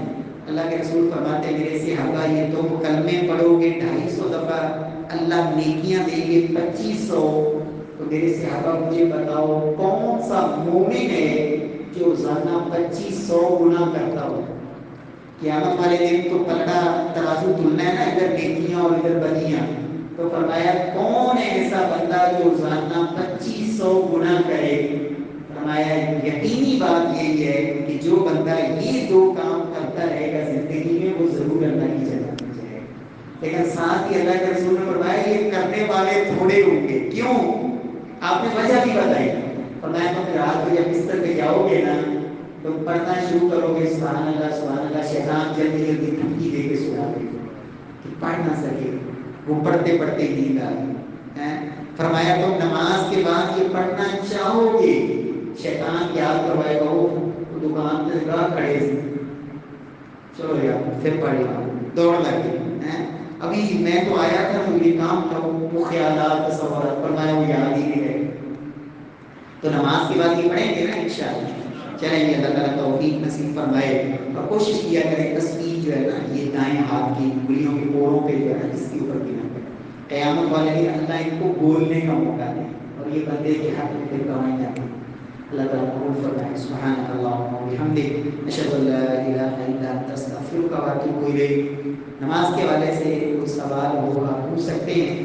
اللہ کے رسول فرماتے ہیں میرے صحابہ یہ تم کلمے پڑھو گے 250 دفعہ اللہ نیکیاں دیں گے 2500. تو میرے صحابہ مجھے بتاؤ کون سا مومن ہے جو روزانہ 2500 گنا کرتا ہو؟ قیامت والے دن تو پلڑا ترازو تلنا ہے نا، ادھر نیکیاں اور ادھر بدیاں. تو فرمایا کون ہے ایسا بندہ جو روزانہ 2500 گنا کرے؟ فرمایا یقینی بات یہی ہے کہ جو بندہ یہ 2 کام کرتا رہے گا زندگی میں وہ ضرور اللہ کی جنت میں جائے گا. لیکن ساتھ ہی اللہ کے رسول نے فرمایا یہ کرنے والے تھوڑے ہوں گے. کیوں؟ آپ نے وجہ بھی بتائی. فرمایا تو پھر رات کو جب بستر پہ جاؤ گے نا تو پڑھنا شروع کرو گے سبحان اللہ سبحان اللہ. شیطان جلدی جلدی دھمکی دے کے سنا دے کہ پڑھ نہ سکے. وہ پڑھتے پڑھتے نیند آ گئی. فرمایا تو نماز کے بعد یہ پڑھنا چاہو گے، شیطان یاد کروائے گا وہ دکان پہ گا کھڑے سے چلو یار پھر پڑھ لیا، دوڑ لگے. ابھی میں تو آیا تھا تو یہ کام تھا، وہ خیالات تصورات فرمایا وہ یاد ہی نہیں رہے. تو نماز کے بعد یہ پڑھیں گے نا انشاءاللہ. چلیں گے اللہ تعالیٰ توفیق نصیب فرمائے. اور کوشش کیا کریں تصویر جو ہے نا یہ دائیں ہاتھ کی انگلیوں کے کوڑوں پہ جو ہے نا اس کے اوپر بھی نہ کریں. قیامت والے دن اللہ ان کو بولنے کا موقع دے اور یہ بندے کے حق میں پھر گوائیں جاتے ہیں. اللہ تعالیٰ قبول فرمائے. سبحانک اللہم و بحمدک اشہد ان لا الہ الا انت استغفرک و اتوب الیک. نماز کے حوالے سے کوئی سوال ہو آپ پوچھ سکتے ہیں.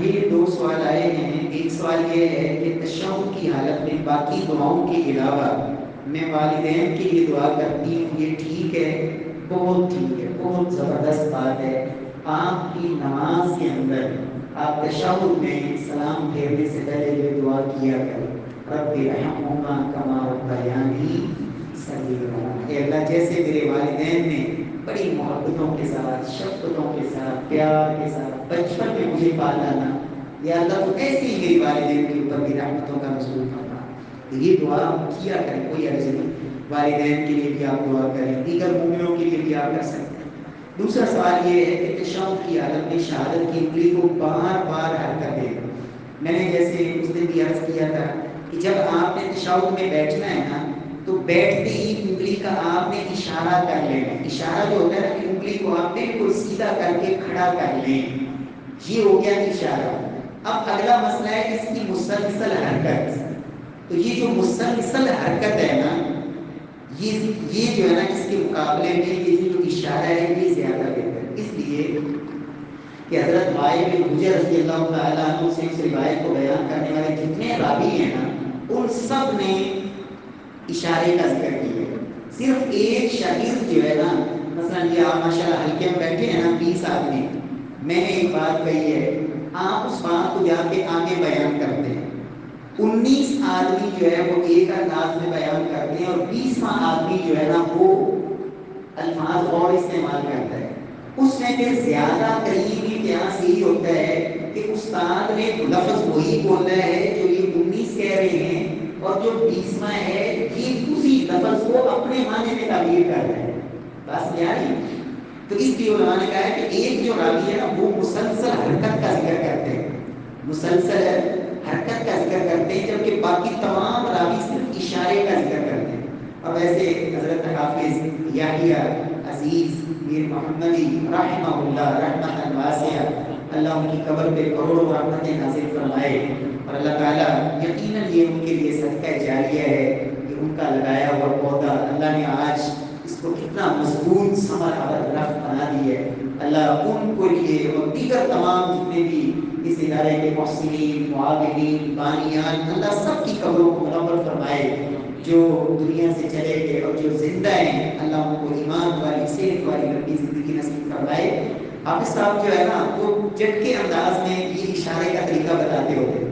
یہ 2 سوال آئے ہیں. ایک سوال یہ ہے کہ تشہد کی حالت میں باقی دعاؤں کے علاوہ میں والدین کے لیے دعا کرتی ہوں، یہ ٹھیک ہے؟ بہت ٹھیک ہے، بہت زبردست بات ہے. آپ کی نماز کے اندر آپ تشہد میں سلام پھیرنے سے پہلے یہ دعا کیا کریں رب ارحمہما کما ربیانی صغیرا. اے اللہ جیسے میرے والدین نے بڑی محبتوں کے ساتھ، شفقتوں کے ساتھ، پیار کے ساتھ بچپن میں مجھے پالا نا، یا اللہ تو ایسے ہی میری والدین کے اوپر بھی رحمتوں کا نزول فرما. یہ دعا کیا کریں، کوئی عرض نہیں. والدین کے لیے بھی آپ دعا کریں، دیگر مومنوں کے لیے بھی آپ کر سکتے ہیں. دوسرا سوال یہ ہے کہ تشہد کی حالت میں شہادت کی انگلی کو بار بار حرکت دے. میں نے جیسے اس دن بھی عرض کیا تھا کہ جب آپ نے تشہد میں بیٹھنا ہے نا تو بیٹھتے ہی انگلی کا آپ نے اشارہ کر لینا. اشارہ جو ہوتا ہے نا کہ انگلی کو آپ بالکل سیدھا کر کے کھڑا کر لیں، یہ ہو گیا اشارہ. اب اگلا مسئلہ ہے اس کی مسلسل حرکت. تو یہ جو مسلسل حرکت ہے نا یہ جو ہے نا اس کے مقابلے میں یہ جو اشارہ ہے یہ زیادہ بہتر ہے. اس لیے کہ حضرت وائل بن حجر رضی اللہ تعالیٰ عنہ سے اس روایت کو بیان کرنے والے جتنے راوی ہیں نا ان سب نے اشارے کا ذکر کیا ہے. صرف ایک شاگرد جو ہے نا، مثلا یہ آپ ماشاءاللہ حلقے میں بیٹھے ہیں نا 20 آدمی، میں نے ایک بات کہی ہے آپ اس بات کو جا کے آگے بیان کرتے ہیں. 19 آدمی جو ہے وہ ایک انداز میں بیان کرتے ہیں اور 20واں آدمی جو ہے نا وہ الفاظ اور استعمال کرتا ہے. اس میں پھر زیادہ قریبی امتیاز یہی ہوتا ہے کہ استاد نے لفظ وہی بولا ہے جو یہ 19 کہہ رہے ہیں اور جو 20واں ہے یہ اسی لفظ کو اپنے معنی میں تعبیر کر رہے ہیں. بس یاری. تو اس لیے علماء نے کہا ہے کہ ایک جو راوی ہے نا وہ مسلسل حرکت کا ذکر کرتے ہیں، مسلسل حرکت کا ذکر کرتے ہیں، جبکہ باقی تمام راوی صرف اشارے کا ذکر کرتے ہیں. اور ویسے حضرت حافظ یحییٰ عزیز میر محمدی رحمہ اللہ رحمۃ واسعہ اللہ ان کی قبر پہ کروڑوں رحمتیں نازل فرمائے، اور اللہ تعالیٰ یقیناً یہ ان کے لیے صدقہ جاریہ ہے کہ ان کا لگایا ہوا پودا اللہ نے آج اس کو کتنا مضبوط ثمر آور درخت بنا دی ہے۔ اللہ ان کو لیے اور دیگر تمام جتنے بھی اس ادارے کے محسنین، معاونین، بانیان، اللہ سب کی قبروں کو منور فرمائے۔ جو دنیا سے چلے گئے اور جو زندہ ہیں اللہ ان کو ایمان والی صحت والی لمبی زندگی نصیب فرمائے۔ حافظ صاحب جو ہے نا وہ جٹ کے انداز میں یہ اشارے کا طریقہ بتاتے ہوتے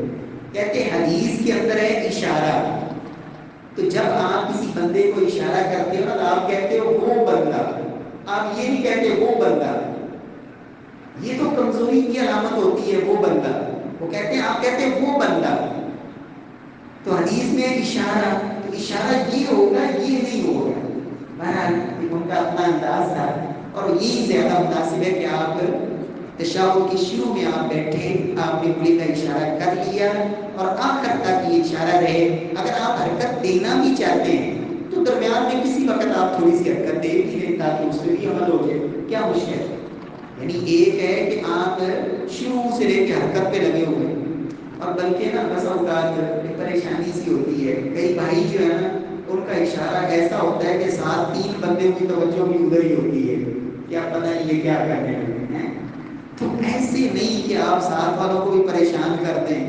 کہتے ہیں حدیث کے اندر ہے اشارہ، تو جب آپ کسی بندے کو اشارہ کرتے ہو نا تو آپ کہتے ہو وہ بندہ، آپ یہ نہیں کہتے وہ بندہ، یہ تو کمزوری کی علامت ہوتی ہے وہ بندہ، وہ کہتے ہیں آپ کہتے ہیں وہ بندہ۔ تو حدیث میں اشارہ، تو اشارہ یہ ہوگا یہ نہیں ہوگا، بہرحال ان کا اپنا انداز تھا، اور یہی زیادہ مناسب ہے کہ آپ تشہد کے شروع میں آپ بیٹھے، آپ نے انگلی کا اشارہ کر لیا اور آخر تک یہ اشارہ رہے۔ اگر آپ حرکت دینا بھی چاہتے ہیں تو درمیان میں کسی وقت آپ تھوڑی سی حرکت دے بھی دیں تاکہ اس پہ بھی عمل ہو جائے، کیا مشکل ہے؟ یعنی ایک ہے کہ آپ شروع سے لے کے حرکت پہ لگے ہوئے ہیں، اور بلکہ نا بس اوقات پریشانی سی ہوتی ہے، کئی بھائی جو ہے نا ان کا اشارہ ایسا ہوتا ہے کہ ساتھ تین بندے کی توجہ بھی ادھر ہی ہوتی ہے، کیا پتہ نہیں یہ کیا کرنے لگے ہیں۔ تو ایسے نہیں کہ آپ ساتھ والوں کو بھی پریشان کر دیں،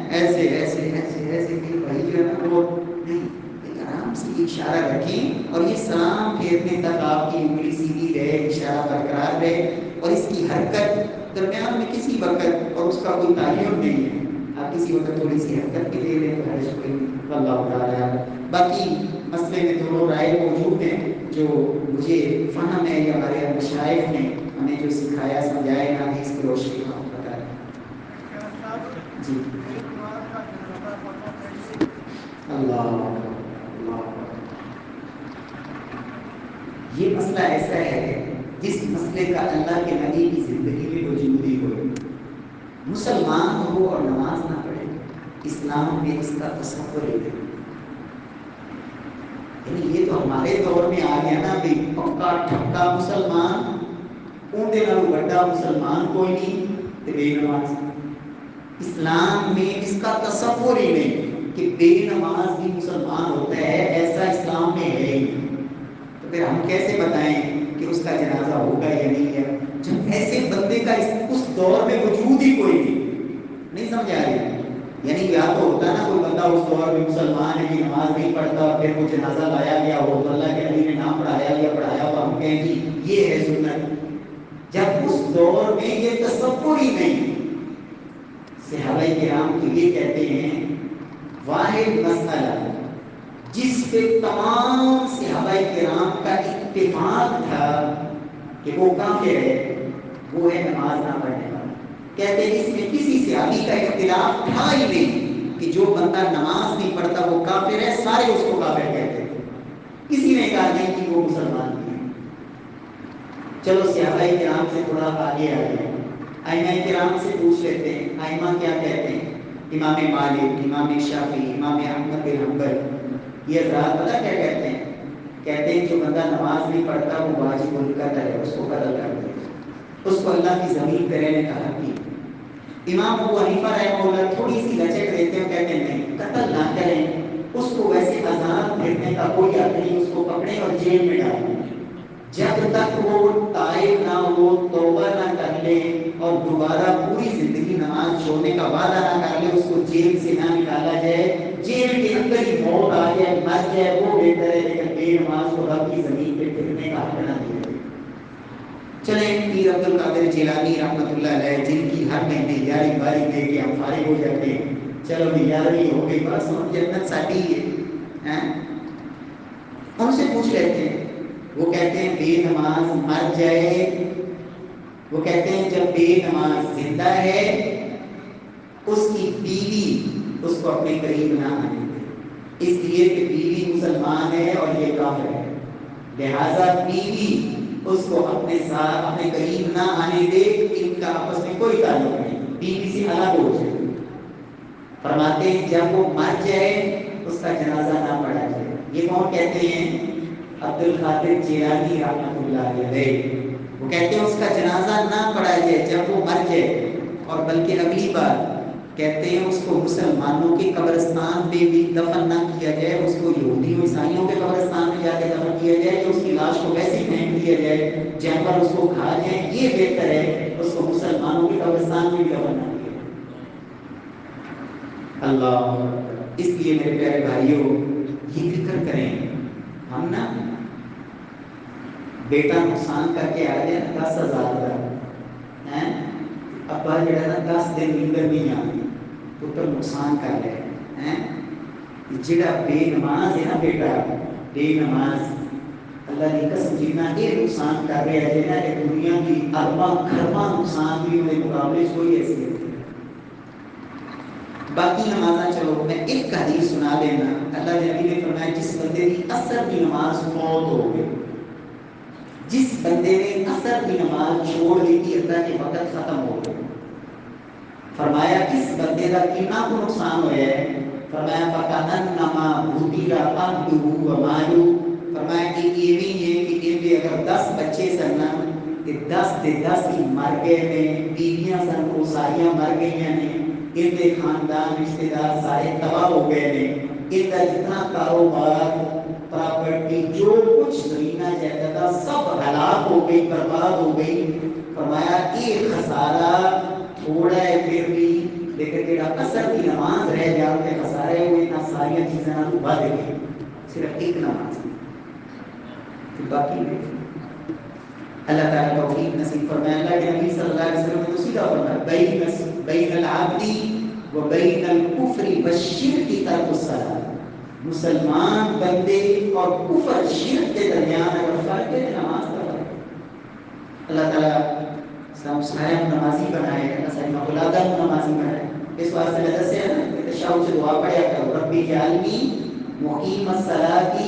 ایسے ایسے ایسے ایسے کئی بھائی جو ہے نا وہ نہیں، ایک آرام سے یہ اشارہ رکھیں اور یہ سلام پھیرنے تک آپ کی انگلی سیدھی رہے، اشارہ برقرار رہے، اور اس کی حرکت درمیان میں کسی وقت اور اس کا کوئی تعین نہیں ہے، آپ کسی وقت تھوڑی سی حرکت بھی دے لیں تو حرج کوئی نہیں، اللہ تعالیٰ۔ باقی مسئلے میں دونوں رائے موجود ہیں، جو مجھے فہم ہے یا ہمارے مشائخ نے ہمیں جو سکھایا سمجھایا نا اس کی روشنی میں ہم بتا رہے ہیں۔ جی اللہ اللہ، یہ مسئلہ ایسا ہے جس مسئلے کا اللہ کے نبی کی زندگی میں وجود ہی ہوئے، مسلمان ہو اور نماز نہ پڑھے، اسلام میں اس کا تصور ہی نہیں۔ یعنی یہ تو ہمارے دور میں آ گیا نا بھی پکا ٹھپکا مسلمان، اونٹے نال بڑا مسلمان کوئی نہیں تے بے نماز۔ اسلام میں اس کا تصور ہی نہیں کہ بے نماز بھی مسلمان ہوتا ہے، ایسا اسلام میں ہے ہی نہیں۔ تو پھر ہم کیسے بتائیں کہ اس کا جنازہ ہوگا یا نہیں ہے، جب ایسے بندے کا اس دور میں وجود ہی کوئی نہیں سمجھ آ رہی ہے۔ یعنی یا تو ہوتا ہے نا کوئی بندہ اس دور میں مسلمان ہے کہ نماز نہیں پڑھتا، پھر وہ جنازہ لایا گیا ہو تو اللہ کے نبی نے نام پڑھایا یا پڑھایا تو ہم کہیں گے یہ ہے سنت۔ جب اس دور میں یہ تصور ہی نہیں، صحابہ کرام تو یہ کہتے ہیں واحد مسئلہ جس پہ تمام صحابہ کرام کا اتفاق تھا کہ وہ کافر ہے، وہ ہے نماز نہ پڑھنے والا۔ کہتے ہیں اس میں کسی صحابی کا اختلاف تھا ہی نہیں کہ جو بندہ نماز نہیں پڑھتا وہ کافر ہے، سارے اس کو کافر کہتے تھے، کسی نے کہا نہیں کہ وہ مسلمان نہیں ہے۔ چلو صحابہ کرام سے تھوڑا آگے آ گئے، ائمہ کرام سے پوچھ لیتے ہیں ائمہ کیا کہتے ہیں۔ امام مالک، امام شافعی، امام احمد بن حنبل، یہ حضرات پتہ کیا کہتے ہیں؟ کہتے ہیں جو بندہ نماز نہیں پڑھتا وہ واجب القتل ہے، اس کو قتل کر دیں، اس کو اللہ کی زمین پہ رہنے کا حق نہیں۔ امام ابو حنیفہ رحمہ اللہ تھوڑی سی لچک دیتے ہیں، کہتے ہیں نہیں قتل نہ کریں، اس کو ویسے آزاد پھرنے کا کوئی حق نہیں، اس کو پکڑیں اور جیل میں ڈالیں جب تک وہ تائب نہ ہو، توبہ نہ کر لے اور دوبارہ پوری زندگی نماز چھوڑنے کا وعدہ نہ کر لے، اس کو جیل سے نہ نکالا جائے، جیل کے اندر ہی موت آ جائے مر جائے وہ بہتر ہے، لیکن بے نماز کو رب کی زمین پہ پھرنے کا حق نہ دیا جائے۔ چلیں پیر عبد القادر جیلانی رحمۃ اللہ علیہ جن کی ہر مہینے 11 باری دے کے ہم فارغ ہو جاتے ہیں، چلو 11 ہو گئی بس ہم جنت ساڈی ہے، ان سے پوچھ لیتے ہیں۔ وہ کہتے ہیں بے نماز مر جائے، وہ کہتے ہیں جب بے نماز زندہ ہے اس کی بیوی اس کو اپنے قریب نہ آنے دے، اس لیے کہ بیوی مسلمان ہے اور یہ کافر ہے، لہذا بیوی اس کو اپنے ساتھ اپنے قریب نہ آنے دے، ان کا آپس میں کوئی تعلق نہیں، بیوی سے الگ ہو جائے۔ فرماتے ہیں جب وہ مر جائے اس کا جنازہ نہ پڑھا جائے۔ یہ کون کہتے ہیں؟ عبد القادر جیلانی رحمۃ اللہ علیہ۔ وہ کہتے ہیں اس کا جنازہ نہ پڑھا جائے جب وہ مر جائے، اور بلکہ اگلی بار کہتے ہیں اس کو مسلمانوں کے قبرستان پہ بھی دفن نہ کیا جائے، اس کو یہودیوں عیسائیوں کے قبرستان میں جا کے دفن کیا جائے، کہ اس کی لاش کو ویسے ہی پھینک دیا جائے جانور اس کو کھا جائیں، یہ بہتر ہے اس کو مسلمانوں کے قبرستان میں بھی دفن نہ کیا جائے۔ اللہ، اس لیے میرے پیارے بھائیوں یہ فکر کریں، ہم نا بیٹا نقصان کر کے آ جائے نا 10,000 کا ہے، ابا جڑا نا 10 دن نیندر نہیں آتی، پتر نقصان کر لے ہیں، جڑا بے نماز ہے نا بیٹا، بے نماز، اللہ کی قسم جتنا یہ نقصان کر رہا ہے نا کہ دنیا کی ارباں خرباں نقصان بھی ان مقابلے کوئی حیثیت ہے۔ باقی نمازاں چلو میں ایک حدیث سنا دینا، اللہ کے نبی نے فرمایا جس بندے کی عصر کی نماز فوت ہو گئی، جس بندے نے عصر کی نماز چھوڑ دی تھی، اللہ کے وقت ختم ہو گئے، فرمایا اس بندے کا کتنا کو نقصان ہوا ہے، فرمایا فَكَأَنَّمَا بُتِلَ عَبْدُهُ وَمَالُهُ، فرمایا کہ یہ بھی ہے کہ ان کے اگر 10 بچے سن کہ 10 کے 10 ہی مر گئے نے، بیویاں سن وہ ساریاں مر گئی نے، ان کے خاندان رشتے دار سارے تباہ ہو گئے نے، ان کا جتنا کاروبار پراپرٹی جو کچھ زمینہ جائیداد سب ہلاک ہو گئی، برباد ہو گئی، فرمایا یہ خسارہ تھوڑا ہے پھر بھی، لیکن جڑا اثر کی نماز رہ جاتے خسارے وہ اتنا ساری چیزیں نہ بڑھ گئی، صرف ایک نماز پھر باقی نہیں۔ اللہ تعالیٰ توفیق نصیب فرمائے۔ اللہ کے نبی صلی اللہ علیہ وسلم نے تو سیدھا فرمایا بین العبد و بین الکفر والشرک ترک الصلاۃ، مسلمان بندے اور کفر شرک کے درمیان اگر فرق ہے نماز کا فرق ہے۔ اللہ تعالیٰ ہم سارے نمازی بنائے، اللہ ساری اولادہ نمازی بنائے، اس واسطے میں دسیا نا کہ تشہد سے دعا پڑھیا کرو، ربی اجعلنی مقیم الصلاۃ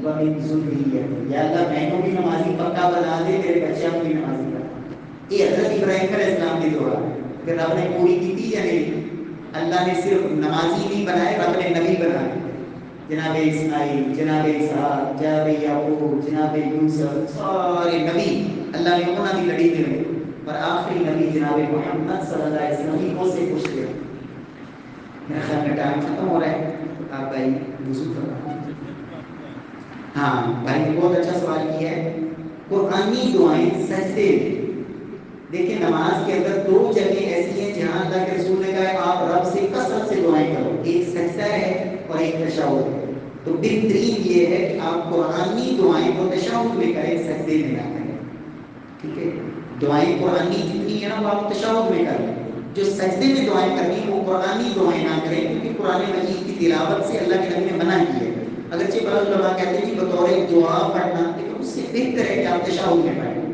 ومن ذریتی، یا اللہ میں کو بھی نمازی پکا بنا دے، میرے بچوں کو بھی نمازی بنا۔ یہ حضرت ابراہیم علیہ السلام کی دعا ہے کہ رب نے پوری کی تھی یا نہیں؟ اللہ نے صرف نمازی نہیں بنائے، رب نے نبی بنائے، جناب اسماعیل، جناب اسحاق، جناب یعقوب، جناب یوسف، سارے نبی اللہ نے انہوں کی لڑی دے رہے، پر آخری نبی جناب محمد صلی اللہ علیہ وسلم کو سے پوچھ لیا۔ میرا خیال میں ٹائم ختم ہو رہا ہے، آپ بھائی وضو کرنا۔ ہاں بھائی نے بہت اچھا سوال کیا ہے، قرآنی دعائیں سجدے میں، دیکھیں نماز کے اندر 2 جگہ ایسی ہیں جہاں اللہ کے رسول نے کہا ہے آپ رب سے کثرت سے دعائیں کرو، ایک سجدہ ہے اور ایک تشہد ہے، تو بہترین یہ ہے کہ آپ قرآنی دعائیں کو تشہد میں کریں، سجدے میں نہ کریں، ٹھیک ہے؟ دعائیں قرآنی جتنی ہیں نا وہ آپ تشہد میں کریں، جو سجدے میں دعائیں کرنی وہ قرآنی دعائیں نہ کریں، کیونکہ قرآن مجید کی تلاوت سے اللہ کے نبی نے منع کی ہے۔ اگرچہ بعض علماء کہتے ہیں کہ بطور دعا پڑھنا، لیکن اس سے بہتر ہے کہ آپ تشہد میں پڑھیں،